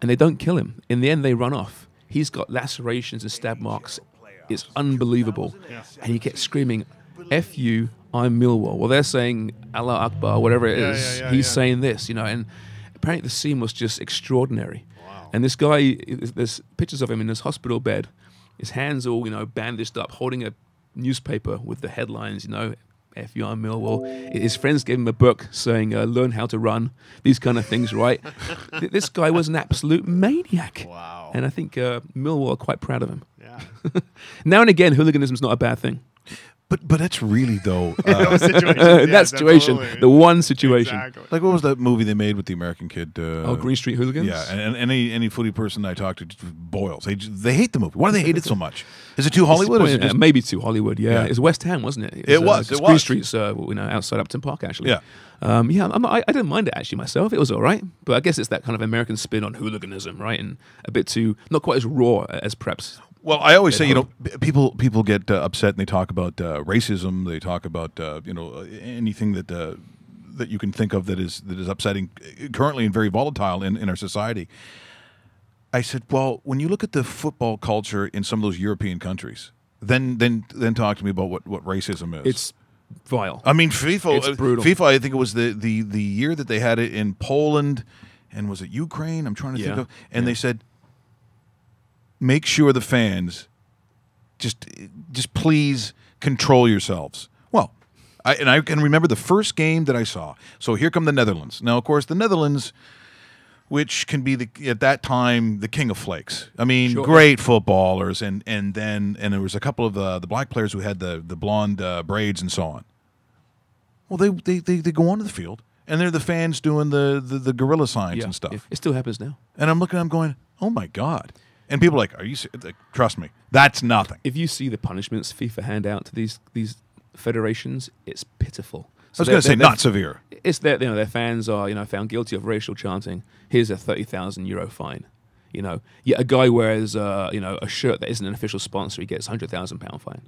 And they don't kill him. In the end, they run off. He's got lacerations and stab marks. It's unbelievable. And he gets screaming, "F you, I'm Millwall." Well, they're saying Allah Akbar, whatever it is. He's saying this, you know, and apparently the scene was just extraordinary. Wow. And this guy, there's pictures of him in his hospital bed, his hands all, you know, bandaged up, holding a newspaper with the headlines, you know, "F you, I'm Millwall." His friends gave him a book saying, "Learn how to run," these kind of things, right? This guy was an absolute maniac. Wow. And I think Millwall are quite proud of him. Yeah. Now and again, hooliganism's not a bad thing. But that's really though. Those situations, yeah, That situation, absolutely. the one situation. Exactly. Like what was that movie they made with the American kid? Green Street Hooligans? Yeah, and any footy person I talk to just boils. They hate the movie. Why do they hate it so much? Is it too Hollywood? Or is it just, Maybe too Hollywood, yeah. Yeah. It was West Ham, wasn't it? It was, it's it Green was. Street's, you know, outside Upton Park, actually. Yeah. I didn't mind it, actually, myself. It was all right. But I guess it's that kind of American spin on hooliganism, right? And a bit too, not quite as raw as perhaps. Well, I always say, you know, people get upset and they talk about racism. They talk about you know, anything that you can think of that is upsetting currently and very volatile in our society. I said, well, when you look at the football culture in some of those European countries, then talk to me about what racism is. It's vile. I mean, FIFA. It's brutal. FIFA. I think it was the year that they had it in Poland, and was it Ukraine? I'm trying to think Yeah. of. And they said, make sure the fans just please control yourselves. Well, I can remember the first game that I saw. So here come the Netherlands. Now, of course, the Netherlands, which can be at that time the king of flakes. I mean, Sure. great footballers, and there was a couple of the black players who had the blonde braids and so on. Well, they go onto the field, and they're the fans doing the gorilla signs and stuff. It still happens now. And I'm looking, I'm going, oh my God. And people are like, are you like, trust me, that's nothing. If you see the punishments FIFA hand out to these federations, it's pitiful. I was going to say not severe. It's their, you know, their fans are, you know, found guilty of racial chanting. Here's a €30,000 fine. You know, yet a guy wears, you know, a shirt that isn't an official sponsor, he gets £100,000 fine.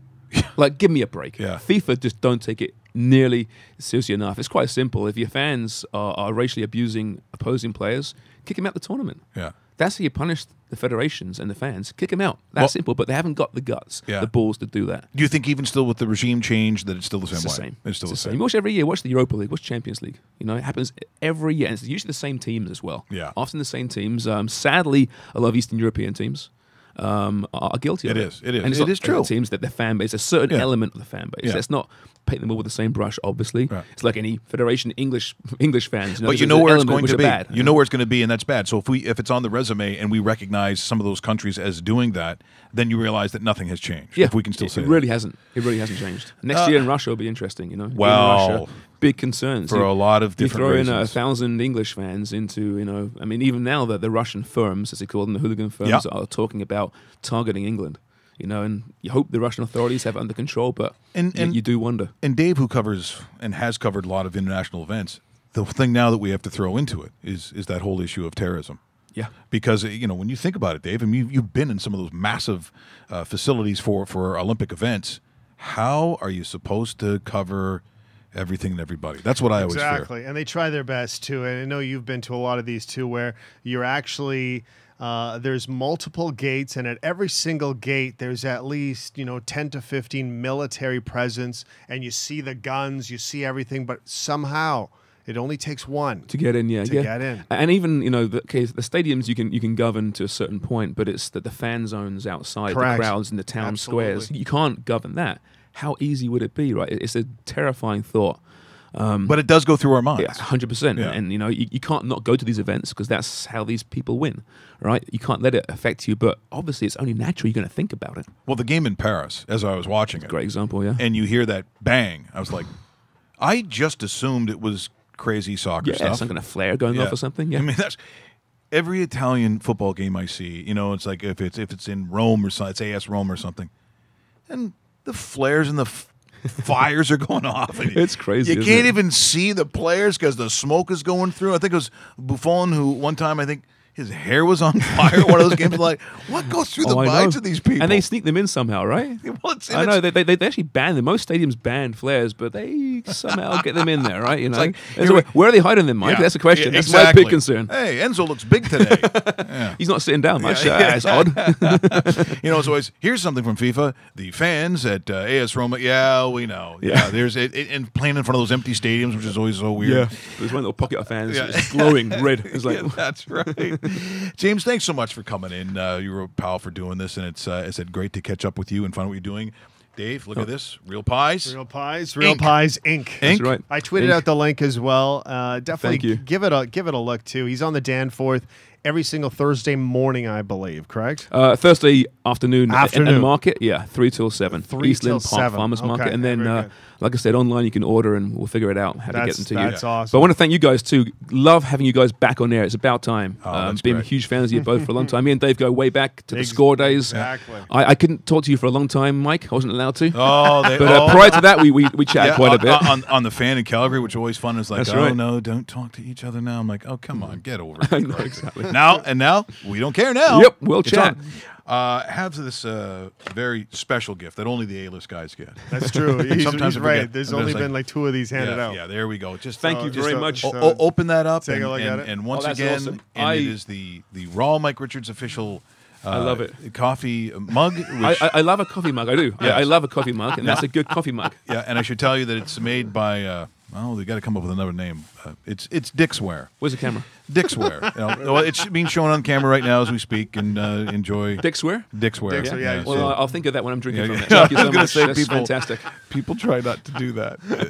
Like, give me a break. Yeah. FIFA just don't take it nearly seriously enough. It's quite simple. If your fans are racially abusing opposing players, kick them out the tournament. Yeah. That's how you punish the federations and the fans. Kick them out. That's simple, but they haven't got the guts, the balls to do that. Do you think even still with the regime change that it's still the same It's the way? same. It's still the same. You watch every year. Watch the Europa League. Watch Champions League. You know, it happens every year. And it's usually the same teams as well. Yeah. Often the same teams. Sadly, a lot of Eastern European teams are guilty of it. It is. It is. And it's It not is true. Teams that their fan base, a certain Yeah. element of the fan base. Yeah. Let's not paint them all with the same brush, obviously. Right. It's like any federation, English fans. But you there's know an where it's element going which to are be. bad. You know where it's going to be, and that's bad. So if it's on the resume and we recognize some of those countries as doing that, then you realize that nothing has changed. Yeah, if we can still say it that. really hasn't. It really hasn't changed. Next year in Russia will be interesting. You know, Well, in Russia, big concerns for a lot of different You throw in reasons. 1,000 English fans into, you know, I mean, even now the Russian firms, as they call them, the hooligan firms, are talking about targeting England. You know, and you hope the Russian authorities have it under control, but you do wonder. And Dave, who covers and has covered a lot of international events, the thing now that we have to throw into it is that whole issue of terrorism. Yeah. Because, you know, when you think about it, Dave, I mean, you've been in some of those massive facilities for Olympic events. How are you supposed to cover everything and everybody? That's what I always fear. Exactly. And they try their best, too. And I know you've been to a lot of these, too, where you're actually there's multiple gates, and at every single gate there's at least 10 to 15 military presence, and you see the guns, you see everything, but somehow it only takes one to get in. Get in. And even the stadiums you can govern to a certain point, but it's the fan zones outside, Correct. the crowds in the town Absolutely. squares. You can't govern that. How easy would it be? Right? It's a terrifying thought. But it does go through our minds. Yeah, 100%. Yeah. And you can't not go to these events because that's how these people win, right? You can't let it affect you, but obviously it's only natural you're going to think about it. Well, the game in Paris, as I was watching it, Great example, yeah. and you hear that bang, I was like, I just assumed it was crazy soccer Yeah, stuff. some kind of flare going off or something. Yeah, I mean, that's every Italian football game I see. It's like if it's in Rome or something, it's AS Rome or something, and the flares and the fires are going off. And It's crazy, You isn't can't it? even see the players because the smoke is going through. I think it was Buffon who one time his hair was on fire. One of those games, like what goes through the I minds know. of these people? And they sneak them in somehow, right? Well, I know they actually ban them. Most stadiums ban flares, but they somehow get them in there, right? like, where are they hiding them, Mike? Yeah. That's the question. Yeah, That's my exactly. big concern. Hey, Enzo looks big today. Yeah. He's not sitting down much. That's odd. It's always, here's something from FIFA. The fans at AS Roma, yeah, we know. Yeah, there's and playing in front of those empty stadiums, which is always so weird. There's one little pocket of fans Yeah. it's glowing red. It's like, Yeah, that's right. James, thanks so much for coming in. You were a pal for doing this, and it's great to catch up with you and find out what you're doing. Dave, look at this. Real Pies. Real Pies Inc. Ink? right. I tweeted Ink. out the link as well. Definitely Thank you. give it a look too. He's on the Danforth every single Thursday morning, I believe. Correct? Thursday afternoon Afternoon. and market, 3 till 7. 3 Eastland till Park 7. Farmers Okay, Market. And then, very good. like I said, online you can order and we'll figure it out how to get them to you. That's awesome. But I want to thank you guys too. Love having you guys back on air. It's about time. that's Been great. huge fans of you both for a long time. Me and Dave go way back to the Ex- score days. exactly. I couldn't talk to you for a long time, Mike. I wasn't allowed to. Oh, But prior to that, we chatted quite a bit. on the fan in Calgary, which is always fun. Is like, That's oh right. no, don't talk to each other now. I'm like, oh come on, get over it. I know, exactly. Now we don't care now. Yep, we'll It's chat. on. Have this very special gift that only the A-list guys get. That's true. He's Sometimes I right. forget. There's I'm only just been like 2 of these handed out. Yeah, there we go. Just Thank you just very a- much. so- open that up Take a look at it. and once that's again, awesome. and it is the raw Mike Richards official. I love it. Coffee mug. Which, I love a coffee mug. I do. Yes. I love a coffee mug, and that's a good coffee mug. yeah, and I should tell you that it's made by. They got to come up with another name. It's Dixware. Where's the camera? Dixware. Well, it's being shown on camera right now as we speak, and enjoy. Dixware? Dixware. Dixware, yeah. Well, I'll think of that when I'm drinking from Yeah. it. Thank you I so was gonna much. say That's people- fantastic. People try not to do that, as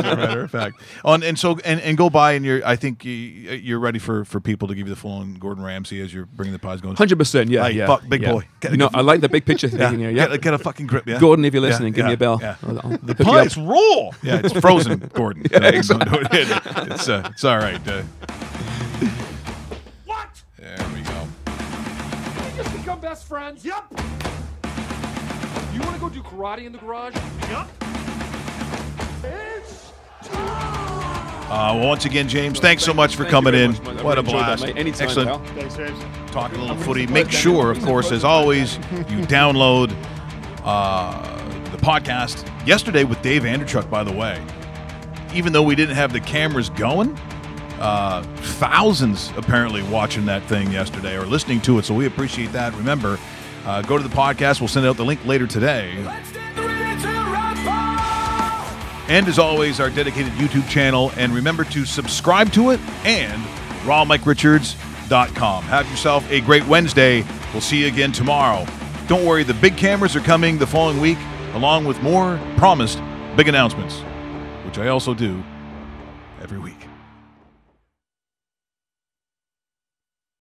a matter of fact. And go by, and I think you're ready for people to give you the full on Gordon Ramsay as you're bringing the pies going. 100%, yeah, Hey, yeah. fuck, big yeah. boy. I like the big picture thing here. Yeah. Get a fucking grip, yeah. Gordon, if you're listening, Yeah, give me a bell. yeah. I'll hook The you up. pies raw. Yeah, it's frozen, Gordon. Yeah, exactly. It's all right. What? There we go. We just become best friends? Yup. You want to go do karate in the garage? Yup. It's Once again, James, thanks so much for coming in. Very much, Mike. What a I've enjoyed that, blast! mate. Anytime, Excellent. pal. Thanks, James. Talking a little footy. Make sure, of course, as always, you download the podcast. Yesterday with Dave Anderchuk, by the way. even though we didn't have the cameras going, thousands apparently watching that thing yesterday or listening to it, so we appreciate that. Remember, go to the podcast. We'll send out the link later today. And as always, our dedicated YouTube channel. And remember to subscribe to it and rawmike.richards.com. Have yourself a great Wednesday. We'll see you again tomorrow. Don't worry, the big cameras are coming the following week, along with more promised big announcements, which I also do every week.